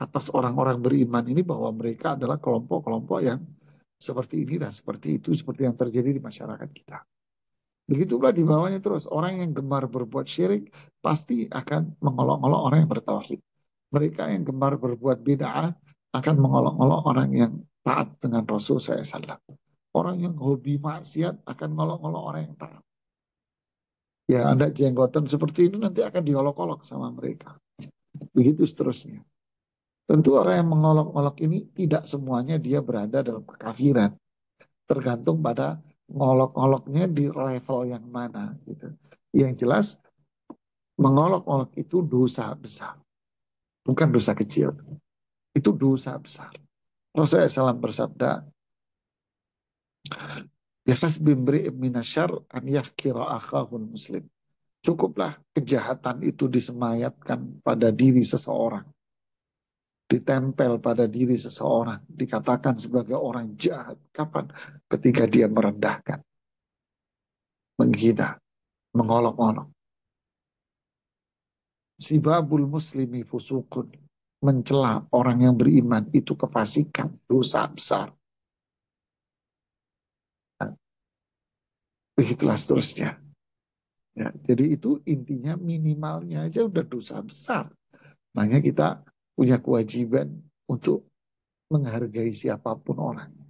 atas orang-orang beriman ini bahwa mereka adalah kelompok-kelompok yang seperti ini dan seperti itu, seperti yang terjadi di masyarakat kita. Begitulah di bawahnya terus, orang yang gemar berbuat syirik pasti akan mengolok-olok orang yang bertauhid. Mereka yang gemar berbuat bid'ah akan mengolok-olok orang yang taat dengan Rasul SAW. Orang yang hobi maksiat akan ngolok-ngolok orang yang taat. Ya, Anda jenggotan seperti ini nanti akan diolok-olok sama mereka. Begitu seterusnya. Tentu orang yang mengolok-olok ini tidak semuanya dia berada dalam kekafiran. Tergantung pada ngolok-ngoloknya di level yang mana. Gitu. Yang jelas, mengolok-olok itu dosa besar. Bukan dosa kecil. Itu dosa besar. Rasulullah SAW bersabda, Yafas bimbri minasyar an yahkira akhahul muslim. Cukuplah kejahatan itu disemayatkan pada diri seseorang. Ditempel pada diri seseorang, dikatakan sebagai orang jahat. Kapan? Ketika dia merendahkan, menghina, mengolok-olok. Sibabul muslimi fusukun. Mencela orang yang beriman itu kefasikan, dosa besar. Nah, begitulah seterusnya. Ya, jadi itu intinya minimalnya aja udah dosa besar. Makanya kita punya kewajiban untuk menghargai siapapun orangnya.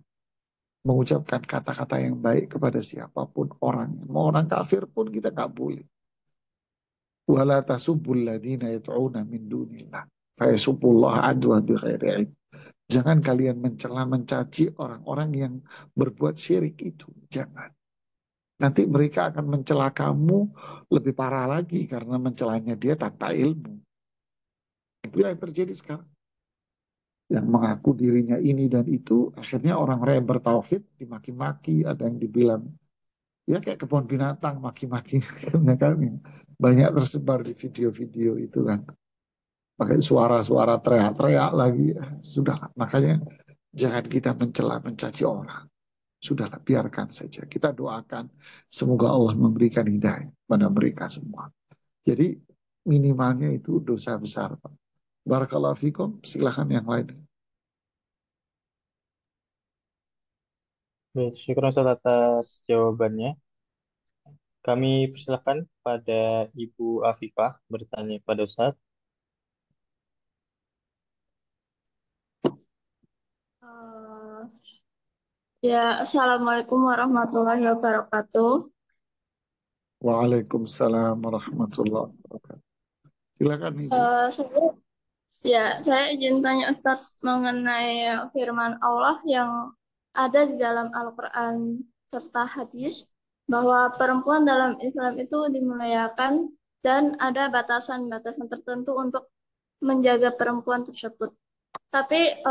Mengucapkan kata-kata yang baik kepada siapapun orangnya. Mau orang kafir pun kita nggak boleh. Wala tasubbul ladina yad'una min dunillah. Fayasubbullah adwa bi ghairi ilm. Jangan kalian mencela mencaci orang-orang yang berbuat syirik itu. Jangan. Nanti mereka akan mencela kamu lebih parah lagi karena mencelanya dia tanpa ilmu. Itulah yang terjadi sekarang. Yang mengaku dirinya ini dan itu, akhirnya orang-orang yang bertauhid dimaki-maki, ada yang dibilang, ya kayak kebun binatang, maki-maki. Kan, banyak tersebar di video-video itu kan. Pakai suara-suara teriak-teriak lagi. Sudah, makanya jangan kita mencela, mencaci orang. Sudahlah, biarkan saja. Kita doakan semoga Allah memberikan hidayah pada mereka semua. Jadi minimalnya itu dosa besar, Pak. Barakallahu fikum, silahkan yang lain. Baik, syukur Ustaz atas jawabannya. Kami persilakan pada Ibu Afifah bertanya pada Ustaz. Eh, ya, Assalamualaikum warahmatullahi wabarakatuh. Waalaikumsalam warahmatullahi wabarakatuh. Silakan Ibu. Saya izin tanya Ustaz mengenai firman Allah yang ada di dalam Al-Quran serta hadis bahwa perempuan dalam Islam itu dimuliakan dan ada batasan-batasan tertentu untuk menjaga perempuan tersebut. Tapi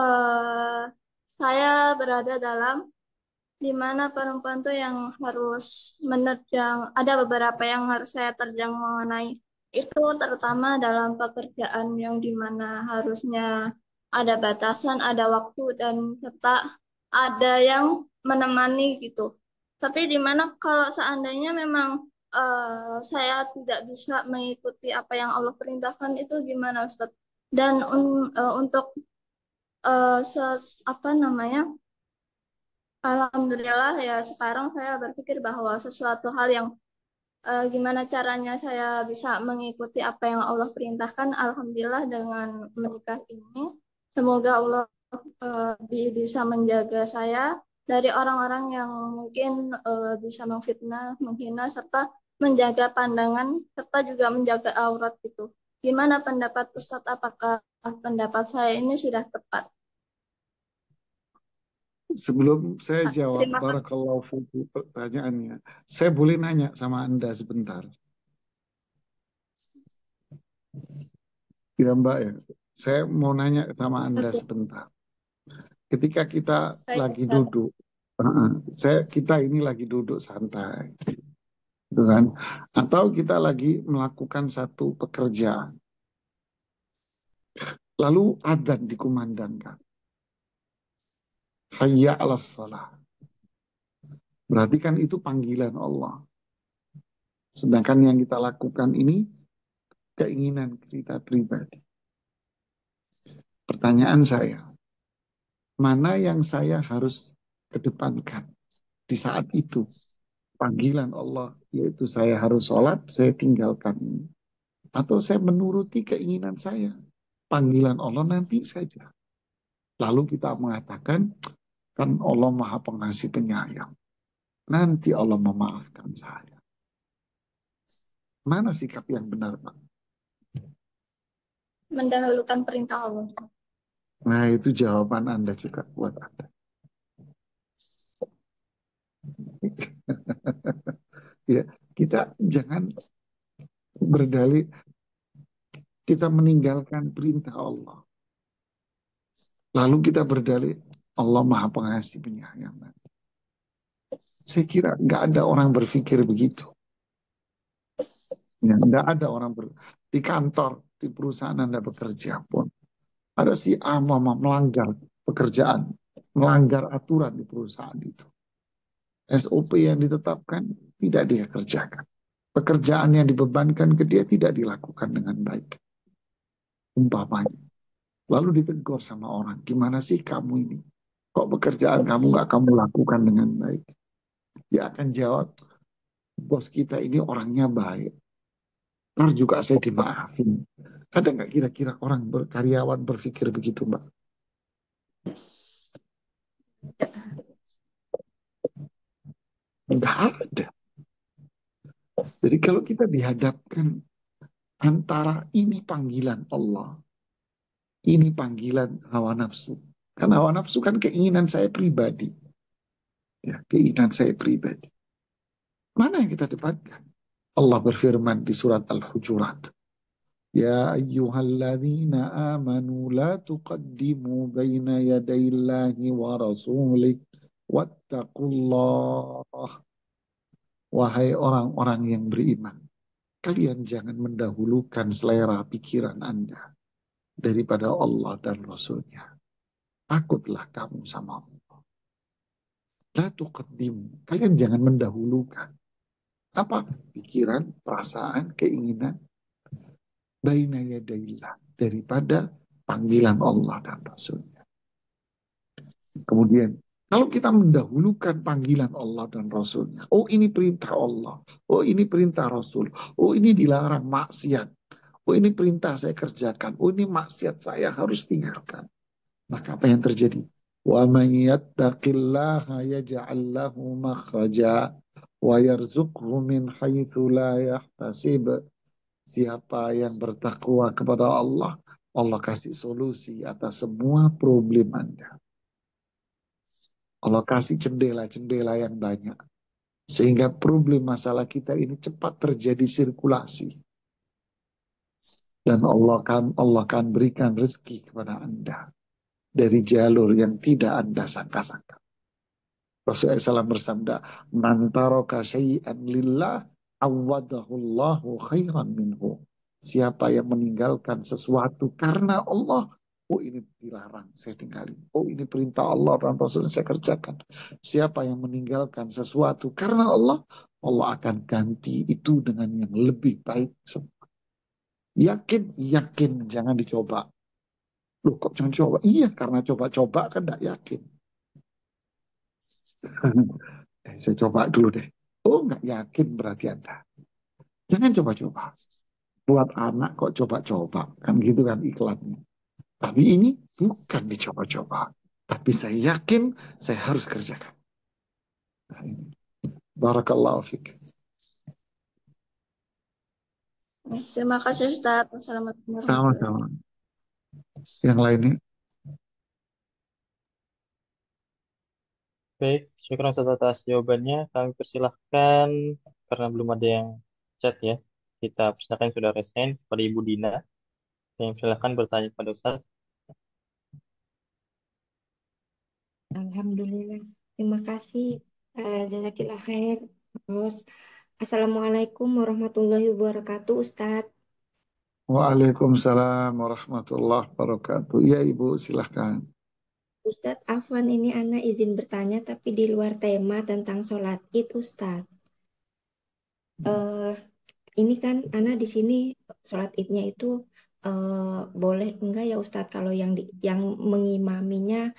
saya berada dalam di mana perempuan tuh yang harus menerjang, ada beberapa yang harus saya terjang mengenai itu, terutama dalam pekerjaan yang dimana harusnya ada batasan, ada waktu, dan serta ada yang menemani gitu. Tapi di mana kalau seandainya memang saya tidak bisa mengikuti apa yang Allah perintahkan itu gimana Ustadz? Dan untuk apa namanya? Alhamdulillah ya sekarang saya berpikir bahwa sesuatu hal yang gimana caranya saya bisa mengikuti apa yang Allah perintahkan. Alhamdulillah dengan menikah ini, semoga Allah bisa menjaga saya dari orang-orang yang mungkin bisa memfitnah, menghina, serta menjaga pandangan, serta juga menjaga aurat itu. Gimana pendapat Ustadz? Apakah pendapat saya ini sudah tepat? Sebelum saya jawab, Terima kasih. barakallahu fikum pertanyaannya, saya boleh nanya sama Anda sebentar? Ya Mbak ya, saya mau nanya sama Anda Oke, sebentar. Ketika kita baik lagi Ustadz. duduk, kita ini lagi duduk santai, gitu kan? Atau kita lagi melakukan satu pekerjaan, lalu adzan dikumandangkan, hayya 'alas salah. Berarti kan itu panggilan Allah. Sedangkan yang kita lakukan ini keinginan kita pribadi. Pertanyaan saya, mana yang saya harus kedepankan di saat itu? Panggilan Allah, yaitu saya harus sholat, saya tinggalkan ini. Atau saya menuruti keinginan saya. Panggilan Allah nanti saja. Lalu kita mengatakan, kan Allah maha pengasih penyayang. Nanti Allah memaafkan saya. Mana sikap yang benar, Pak? Mendahulukan perintah Allah. Nah, itu jawaban Anda juga buat Anda. Ya, kita jangan berdalih, kita meninggalkan perintah Allah. Lalu kita berdalih, Allah maha pengasih penyayang. Saya kira nggak ada orang berpikir begitu. Ya, nggak ada orang di kantor, di perusahaan Anda bekerja pun. Ada si A melanggar pekerjaan, melanggar aturan di perusahaan itu. SOP yang ditetapkan tidak dia kerjakan. Pekerjaan yang dibebankan ke dia tidak dilakukan dengan baik. Umpamanya. Lalu ditegur sama orang, gimana sih kamu ini? Kok pekerjaan kamu nggak kamu lakukan dengan baik? Dia akan jawab, bos kita ini orangnya baik, ntar juga saya dimaafin. Ada nggak kira-kira orang karyawan berpikir begitu, Mbak? Nggak ada. Jadi kalau kita dihadapkan antara ini panggilan Allah, ini panggilan hawa nafsu. Karena hawa nafsu kan keinginan saya pribadi. Ya, keinginan saya pribadi. Mana yang kita depankan? Allah berfirman di surat Al-Hujurat. Ya ayyuhalladzina amanu la tuqaddimu baina yadayillahi wa rasulih wattaqullah. Wahai orang-orang yang beriman, kalian jangan mendahulukan selera pikiran Anda daripada Allah dan Rasulnya. Takutlah kamu sama Allah. La tuqaddimu. Kalian jangan mendahulukan. Apa? Pikiran, perasaan, keinginan. Baina yadayillah. Daripada panggilan Allah dan Rasulnya. Kemudian, kalau kita mendahulukan panggilan Allah dan Rasulnya. Oh ini perintah Allah. Oh ini perintah Rasul. Oh ini dilarang maksiat. Oh ini perintah saya kerjakan. Oh ini maksiat saya harus tinggalkan. Maka apa yang terjadi? Wa man yattaqillaha yaj'al lahu makhraja wa yarzuqhu min haitsu la yahtasib. Siapa yang bertakwa kepada Allah, Allah kasih solusi atas semua problem Anda. Allah kasih jendela-jendela yang banyak. Sehingga problem masalah kita ini cepat terjadi sirkulasi. Dan Allah kan berikan rezeki kepada Anda dari jalur yang tidak Anda sangka-sangka. Rasulullah SAW bersabda, "Man taraka syai'an lillah, awadahullahu khairan minhu." Siapa yang meninggalkan sesuatu karena Allah, oh ini dilarang, saya tinggalin. Oh ini perintah Allah dan Rasul saya kerjakan. Siapa yang meninggalkan sesuatu karena Allah, Allah akan ganti itu dengan yang lebih baik. Yakin, yakin, jangan dicoba. Loh kok jangan coba? Iya, karena coba-coba kan tidak yakin. Saya coba dulu deh. Oh, nggak yakin berarti Anda. Jangan coba-coba. Buat anak kok coba-coba. Kan gitu kan iklannya. Tapi ini bukan dicoba-coba. Tapi saya yakin saya harus kerjakan. Nah, ini. Barakallahu fiqh. Terima kasih Ustaz. Wassalamualaikum warahmatullahi wabarakatuh. Sama-sama. Yang lainnya. Baik, syukur atas jawabannya. Kami persilahkan, karena belum ada yang chat ya, kita persilahkan yang sudah resign kepada Ibu Dina. Yang persilahkan bertanya kepada Ustaz. Alhamdulillah. Terima kasih. Jazakillah khair. Terus, Assalamualaikum warahmatullahi wabarakatuh, Ustadz. Waalaikumsalam warahmatullahi wabarakatuh. Ya Ibu, silahkan. Ustadz Afwan, ini Ana izin bertanya tapi di luar tema tentang sholat Id, Ustadz. Eh, ini kan Ana di sini sholat Idnya itu boleh enggak ya Ustadz kalau yang mengimaminya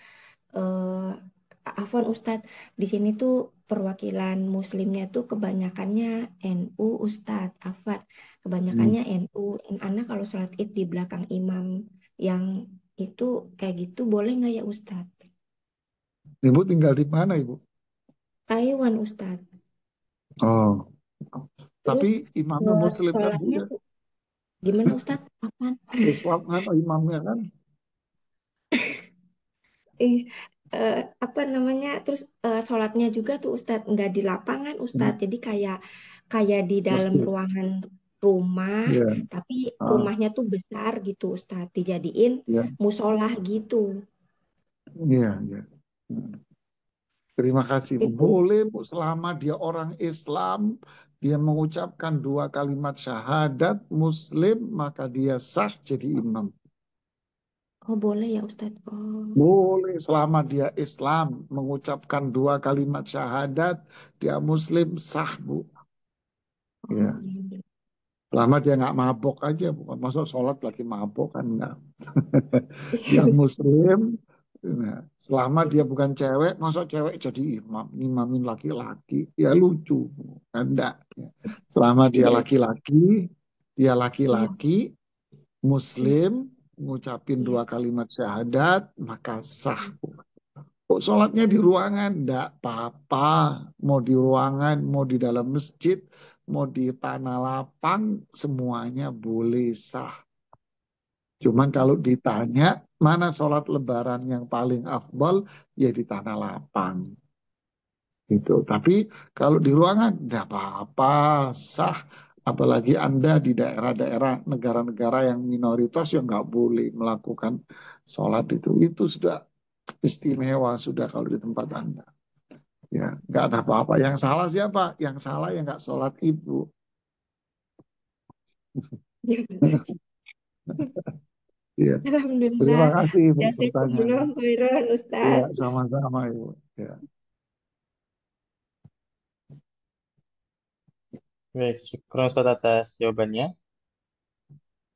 Afwan Ustadz, di sini tuh perwakilan muslimnya tuh kebanyakannya NU Ustadz Afwan, kebanyakannya NU. Anak kalau sholat id di belakang imam yang itu kayak gitu boleh nggak ya Ustadz? Ibu tinggal di mana Ibu? Taiwan Ustadz. Oh, Terus tapi imamnya Muslim kan Bu sholatnya ya? tuh gimana Ustadz? Afwan. Islam kan imamnya kan? Ih, apa namanya? Terus sholatnya juga tuh Ustadz nggak di lapangan Ustadz, jadi kayak kayak di dalam Masjid. ruangan rumah, Ya, tapi ah, rumahnya tuh besar gitu Ustadz, dijadiin ya, musola gitu. ya, ya. Terima kasih Bu. Itu Boleh Bu, selama dia orang Islam, dia mengucapkan dua kalimat syahadat Muslim, maka dia sah jadi imam. oh boleh ya Ustadz. Oh, Boleh selama dia Islam, mengucapkan dua kalimat syahadat, dia Muslim sah Bu. oh Ya, iya. selama dia nggak mabok aja, bukan masuk sholat lagi mabok kan nggak. Dia Muslim, Nah, selama dia bukan cewek, masa cewek jadi imam, imamin laki-laki, ya lucu, kan enggak. Ya. Selama dia Iya, laki-laki, iya, Muslim, ngucapin iya. 2 kalimat syahadat, maka sah. Kok sholatnya di ruangan? Enggak apa-apa. Mau di ruangan, mau di dalam masjid, mau di tanah lapang, semuanya boleh sah. Cuman kalau ditanya, mana sholat lebaran yang paling afdal? Ya di tanah lapang. Gitu. Tapi kalau di ruangan, enggak apa-apa, sah. Apalagi Anda di daerah-daerah negara-negara yang minoritas yang nggak boleh melakukan sholat itu. Itu sudah istimewa sudah kalau di tempat Anda. Ya, nggak ada apa-apa. Yang salah siapa? Yang salah yang nggak sholat itu. Ya, Alhamdulillah. terima kasih Ibu Jazakumullah pertanyaannya. khairan, Ya, Ustaz. sama-sama Ibu. Ya. Baik, syukur Ustaz atas jawabannya.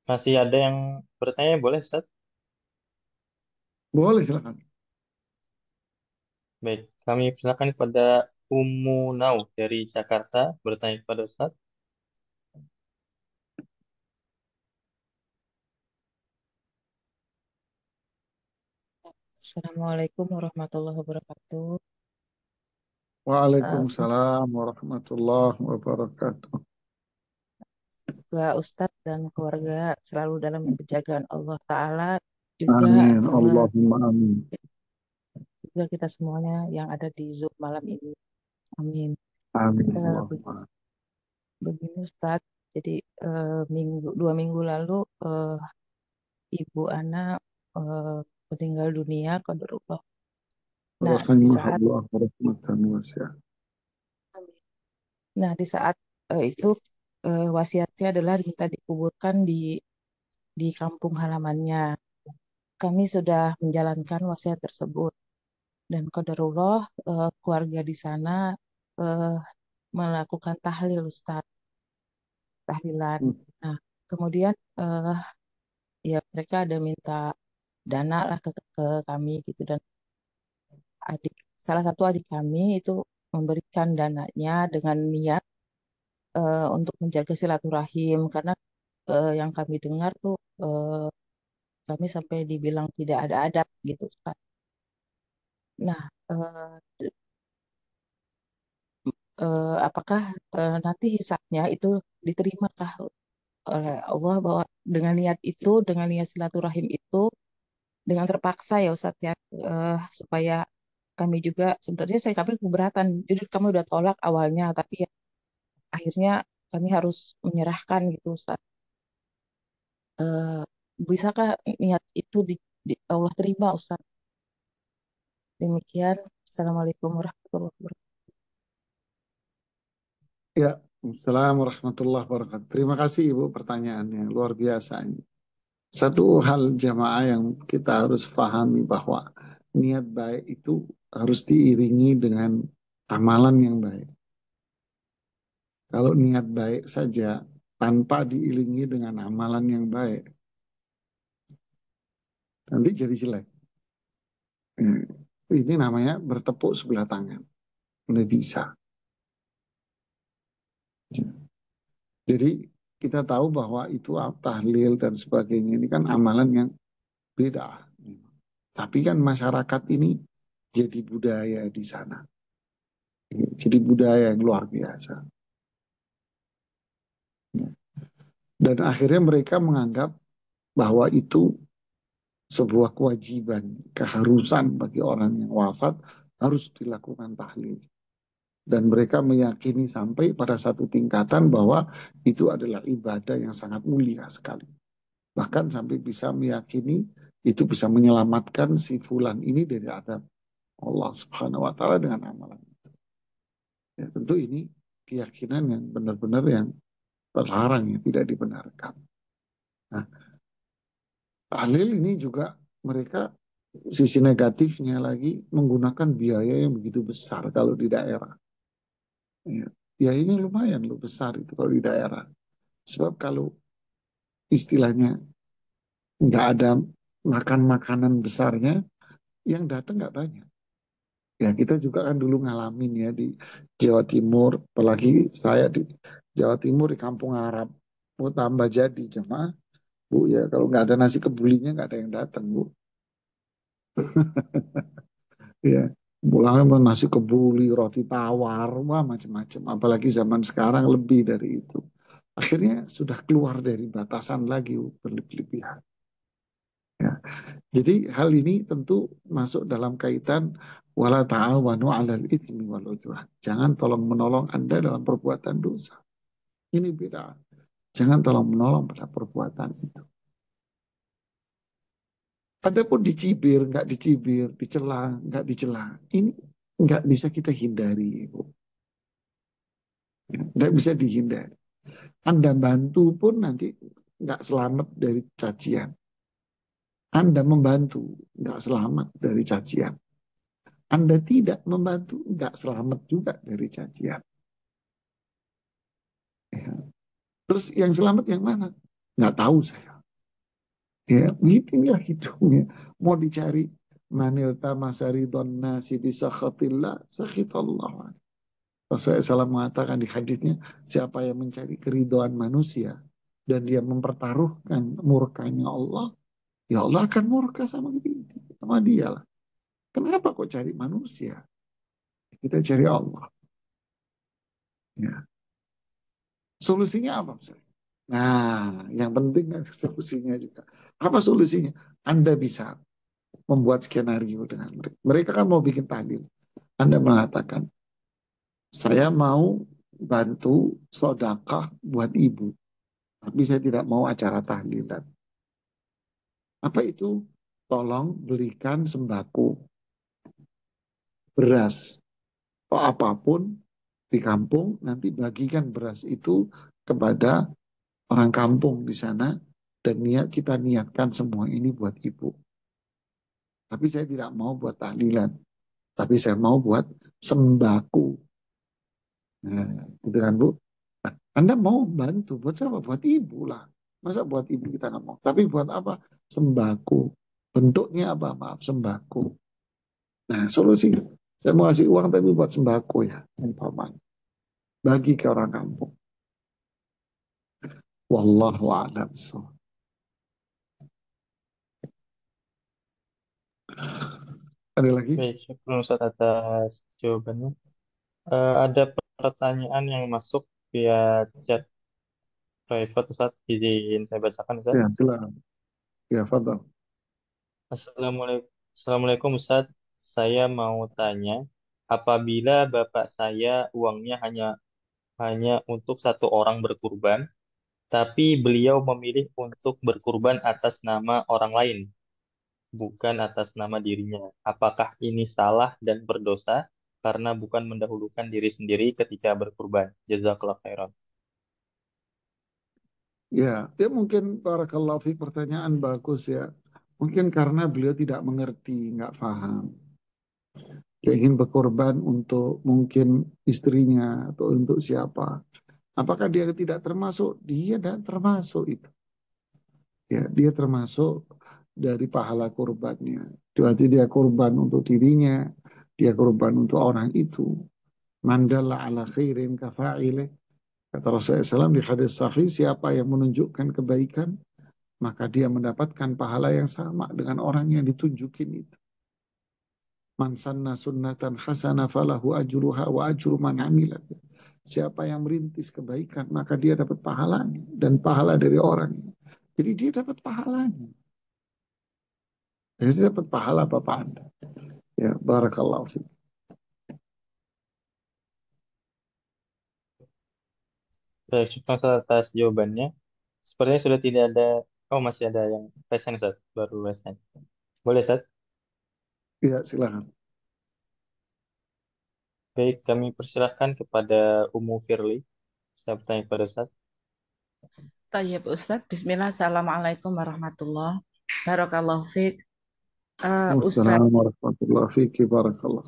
Masih ada yang bertanya, boleh Ustaz? Boleh silakan. Baik, kami persilakan kepada Ummu Nau dari Jakarta bertanya kepada Ustaz. Assalamualaikum warahmatullahi wabarakatuh. Waalaikumsalam warahmatullahi wabarakatuh. Semoga Ustadz dan keluarga selalu dalam penjagaan Allah Ta'ala, juga Amin. Allahumma amin. juga kita semuanya yang ada di Zoom malam ini. Amin. Amin. Eh, Allahumma amin. Begini Ustadz, jadi 2 minggu lalu Ibu Ana meninggal dunia, qadarullah. Nah, di saat Rahimahullah rahmatan wasi'ah. Nah, di saat itu wasiatnya adalah minta dikuburkan di kampung halamannya. Kami sudah menjalankan wasiat tersebut dan qadarullah keluarga di sana eh, melakukan tahlil Ustaz, tahlilan. Hmm. Nah, kemudian ya mereka ada minta dana lah ke kami gitu, dan salah satu adik kami itu memberikan dananya dengan niat untuk menjaga silaturahim, karena yang kami dengar tuh kami sampai dibilang tidak ada adab gitu Ustaz. Nah, apakah nanti hisabnya itu diterimakah oleh Allah, bahwa dengan niat itu, dengan niat silaturahim itu, dengan terpaksa ya Ustaz ya, supaya kami juga, sebenarnya kami keberatan, jadi kami udah tolak awalnya, tapi ya, akhirnya kami harus menyerahkan gitu Ustaz. Eh, Bisakah niat itu Allah terima Ustaz? Demikian. Assalamualaikum warahmatullahi wabarakatuh. Ya, Assalamualaikum warahmatullahi wabarakatuh. Terima kasih Ibu pertanyaannya, luar biasa ini. Satu hal jamaah yang kita harus pahami bahwa niat baik itu harus diiringi dengan amalan yang baik. Kalau niat baik saja tanpa diiringi dengan amalan yang baik, nanti jadi jelek. Ini namanya bertepuk sebelah tangan. Nggak bisa. Jadi kita tahu bahwa itu tahlil dan sebagainya ini kan amalan yang beda. Tapi kan masyarakat ini jadi budaya di sana. Jadi budaya yang luar biasa. Dan akhirnya mereka menganggap bahwa itu sebuah kewajiban, keharusan bagi orang yang wafat harus dilakukan tahlil. Dan mereka meyakini sampai pada satu tingkatan bahwa itu adalah ibadah yang sangat mulia sekali. Bahkan sampai bisa meyakini itu bisa menyelamatkan si fulan ini dari azab Allah Subhanahu wa taala dengan amalan itu. Ya, tentu ini keyakinan yang benar-benar yang terlarang, yang tidak dibenarkan. Nah, tahlil ini juga mereka sisi negatifnya lagi menggunakan biaya yang begitu besar kalau di daerah. Ya, ya ini lumayan loh besar itu kalau di daerah. Sebab kalau istilahnya nggak ada makan makanan besarnya, yang datang nggak banyak. Ya kita juga kan dulu ngalamin ya di Jawa Timur, apalagi saya di Jawa Timur di Kampung Arab, mau tambah jadi jemaah Bu ya kalau nggak ada nasi kebulinya nggak ada yang datang Bu. Ya pulangnya mau nasi kebuli, roti tawar, wah macam-macam. Apalagi zaman sekarang lebih dari itu. Akhirnya sudah keluar dari batasan lagi Bu, berlebihan. Ya. Jadi hal ini tentu masuk dalam kaitan wala ta'awanu 'alal itsmi wal 'udwan. Jangan tolong menolong Anda dalam perbuatan dosa. Ini beda. Jangan tolong menolong pada perbuatan itu. Adapun dicibir, nggak dicibir, dicela, nggak dicela. Ini nggak bisa kita hindari, Ibu. Nggak bisa dihindari. Anda bantu pun nanti nggak selamat dari cacian. Anda membantu, nggak selamat dari cacian. Anda tidak membantu, nggak selamat juga dari cacian. Ya. Terus yang selamat yang mana? Nggak tahu saya. Ya, inilah hidupnya. Mau dicari manil tamasaridon nasi bisa khatillah, sakhitallah. Rasulullah SAW mengatakan di hadisnya, siapa yang mencari keridoan manusia dan dia mempertaruhkan murkanya Allah, ya Allah akan murka sama dia lah. Kenapa kok cari manusia? Kita cari Allah. Ya. Solusinya apa? Misalnya? Nah, yang penting kan solusinya juga. Apa solusinya? Anda bisa membuat skenario dengan mereka. Mereka kan mau bikin tahlil. Anda mengatakan, saya mau bantu sodakah buat ibu. Tapi saya tidak mau acara tahlilan. Apa itu? Tolong belikan sembako, beras, atau apapun di kampung. Nanti bagikan beras itu kepada orang kampung di sana. Dan kita niatkan semua ini buat ibu. Tapi saya tidak mau buat tahlilan. Tapi saya mau buat sembako. Nah, gitu kan Bu. Nah, Anda mau bantu. Buat siapa? Buat ibu lah. Masa buat ibu kita nggak mau? Tapi buat apa? Sembako. Bentuknya apa? Maaf, sembako. Nah, solusi. Saya mau kasih uang tapi buat sembako ya. Umpamanya. Bagi ke orang kampung. Wallahu a'lam. Ada lagi? Baik, syukur Ustaz atas jawabannya. Ada pertanyaan yang masuk via chat private Ustaz. Izin saya bacakan Ustaz. Ya, silakan. Ya, fadal. Assalamualaikum, Assalamualaikum Ustaz. Saya mau tanya, apabila bapak saya uangnya hanya hanya untuk satu orang berkurban, tapi beliau memilih untuk berkurban atas nama orang lain, bukan atas nama dirinya. Apakah ini salah dan berdosa karena bukan mendahulukan diri sendiri ketika berkurban? Jazakallah khairan. Ya, dia mungkin barakallahu fiik pertanyaan bagus ya. Mungkin karena beliau tidak mengerti, nggak paham. Dia ingin berkorban untuk mungkin istrinya atau untuk siapa. Apakah dia tidak termasuk? Dia tidak termasuk itu. Ya, dia termasuk dari pahala kurbannya. Berarti dia korban untuk dirinya, dia korban untuk orang itu. Mandala ala khairin kafa'ileh. Kata Rasulullah SAW di hadis sahih, siapa yang menunjukkan kebaikan, maka dia mendapatkan pahala yang sama dengan orang yang ditunjukin itu. Man sanna sunnatan hasana falahu ajruha wa ajru man amilat. Siapa yang merintis kebaikan, maka dia dapat pahalanya dan pahala dari orangnya. Jadi dia dapat pahalanya. Jadi dia dapat pahala Bapak Anda. Ya, barakallahu fiik. Baik, syukur Ustaz atas jawabannya. Sepertinya sudah tidak ada, oh masih ada yang present Ustaz, baru present. Boleh Ustaz? Ya, silakan. Baik, kami persilahkan kepada Umu Firly. Saya bertanya kepada Ustaz. Tayyib Ustadz, Bismillah, Assalamualaikum warahmatullahi Barakallahu fiik. Ustadz, Wassalamualaikum warahmatullahi wabarakatuh. Barakallah.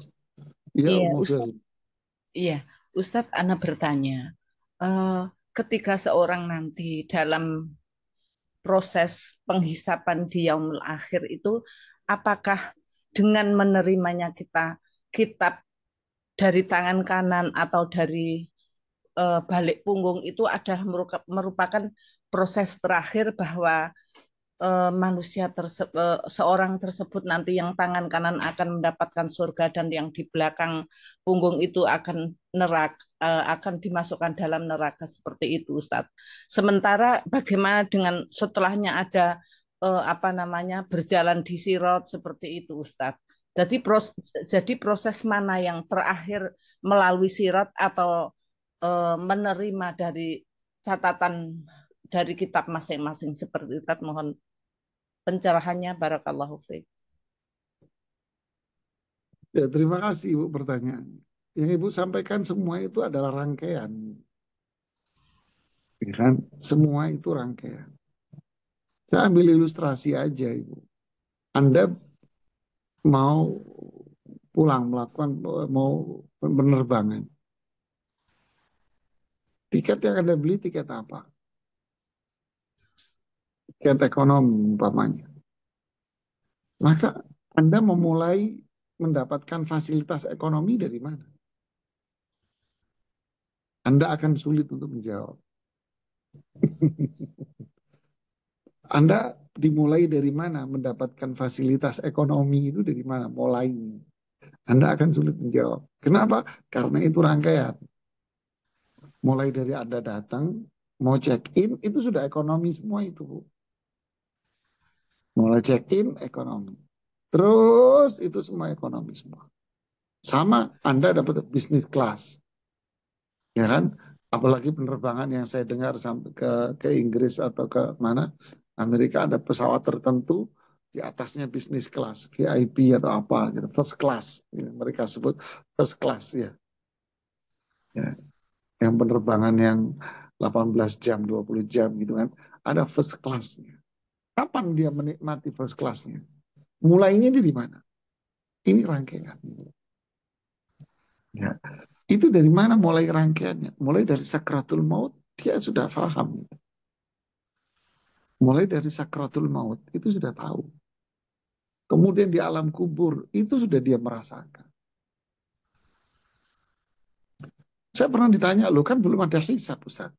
Ya, iya Ummu Ustadz, Fir. iya Ustadz, Ana bertanya, eh, ketika seorang nanti dalam proses penghisapan di yaumul akhir itu, apakah dengan menerimanya kita kitab dari tangan kanan atau dari balik punggung itu adalah merupakan proses terakhir bahwa seorang tersebut nanti yang tangan kanan akan mendapatkan surga dan yang di belakang punggung itu akan akan dimasukkan dalam neraka seperti itu, Ustadz. Sementara bagaimana dengan setelahnya ada berjalan di sirot seperti itu, Ustadz. Jadi proses mana yang terakhir melalui sirot atau menerima dari catatan dari kitab masing-masing seperti itu, mohon pencerahannya, barakallahu fiik. Ya, terima kasih Ibu pertanyaan. Yang Ibu sampaikan semua itu adalah rangkaian. Ya kan? Semua itu rangkaian. Saya ambil ilustrasi aja Ibu. Anda mau pulang mau penerbangan. Tiket yang Anda beli tiket apa? Tiket ekonomi umpamanya. Maka Anda memulai mendapatkan fasilitas ekonomi dari mana? Anda akan sulit untuk menjawab. Anda dimulai dari mana mendapatkan fasilitas ekonomi itu dari mana? Mulainya. Anda akan sulit menjawab. Kenapa? Karena itu rangkaian. Mulai dari Anda datang, mau check-in, itu sudah ekonomi semua itu. Mulai check-in, ekonomi. Terus itu semua ekonomi semua. Sama Anda dapat bisnis kelas. Ya kan? Apalagi penerbangan yang saya dengar sampai ke Inggris atau ke mana, Amerika ada pesawat tertentu di atasnya bisnis kelas, VIP atau apa gitu, first class, ya, mereka sebut first class ya. Ya. Yang penerbangan yang 18 jam, 20 jam gitu kan, ada first class-nya. Kapan dia menikmati first class-nya? Mulainya dari mana? Ini rangkaian. Ya. Itu dari mana mulai rangkaiannya? Mulai dari sakratul maut, dia sudah paham. Mulai dari sakratul maut, itu sudah tahu. Kemudian di alam kubur, itu sudah dia merasakan. Saya pernah ditanya, loh kan belum ada hisab, Ustaz.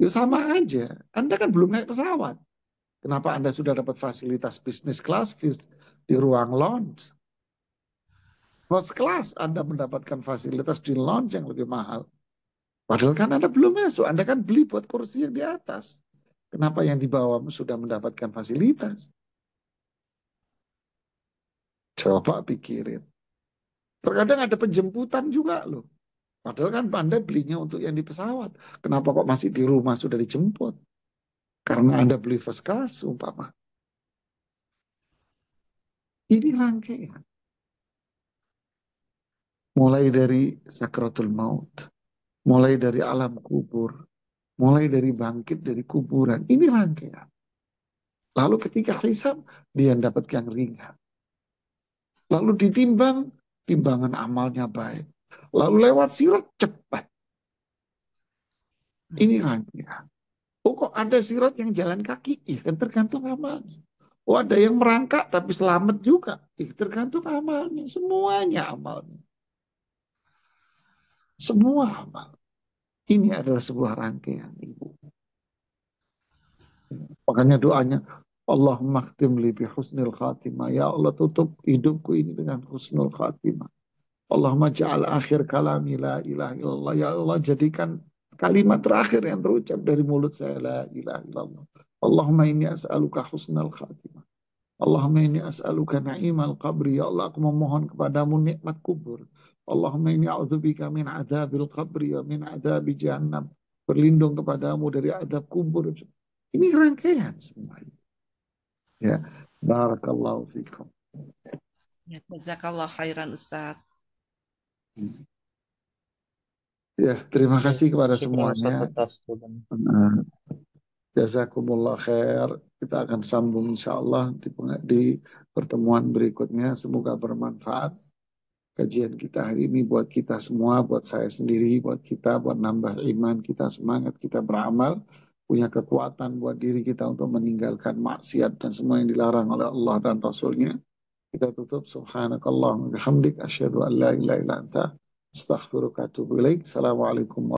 Ya sama aja, Anda kan belum naik pesawat. Kenapa Anda sudah dapat fasilitas bisnis kelas di ruang lounge? First class Anda mendapatkan fasilitas di lounge yang lebih mahal. Padahal kan Anda belum masuk, Anda kan beli buat kursi yang di atas. Kenapa yang di bawah sudah mendapatkan fasilitas? Coba pikirin. Terkadang ada penjemputan juga loh. Padahal kan Anda belinya untuk yang di pesawat. Kenapa kok masih di rumah sudah dijemput? Karena Anda beli first class umpama. Ini rangkaian. Mulai dari sakratul maut, mulai dari alam kubur, mulai dari bangkit dari kuburan. Ini rangkaian. Lalu ketika hisab, dia dapat yang ringan. Lalu ditimbang, timbangan amalnya baik. Lalu lewat sirat cepat. Ini rangkaian. Oh kok ada sirat yang jalan kaki? Ya kan tergantung amalnya. Oh ada yang merangkak tapi selamat juga. Ya, tergantung amalnya. Semuanya amalnya. Semua amal. Ini adalah sebuah rangkaian, Ibu. Makanya doanya, Allahumma khtim li bi husnil khatimah. Ya Allah tutup hidupku ini dengan husnul khatimah. Allahumma ja'al akhir kalami la ilaha illallah. Ya Allah jadikan kalimat terakhir yang terucap dari mulut saya la ilaha illallah. Allahumma inni as'aluka husnal khatimah. Allahumma inni as'aluka na'imal qabri. Ya Allah, aku memohon kepadamu nikmat kubur. Allahumma inni a'udzubika min adzabil qabri wa min adzabi jahannam. Berlindung kepadamu dari adab kubur. Ini rangkaian semuanya. Ya, barakallahu fikum. Ya, jazakallah khairan, Ustaz. Ya, terima kasih kepada Syukran Ustaz semuanya. atas jawabannya. Jazakumullah khair. Kita akan sambung insya Allah di pertemuan berikutnya. Semoga bermanfaat kajian kita hari ini buat kita semua, buat saya sendiri, buat kita, buat nambah iman kita, semangat kita beramal, punya kekuatan buat diri kita untuk meninggalkan maksiat dan semua yang dilarang oleh Allah dan Rasulnya. Kita tutup. Subhanakallahumma bihamdik asyhadu an la ilaha illa anta astaghfiruka wa atubu ilaik. Assalamualaikum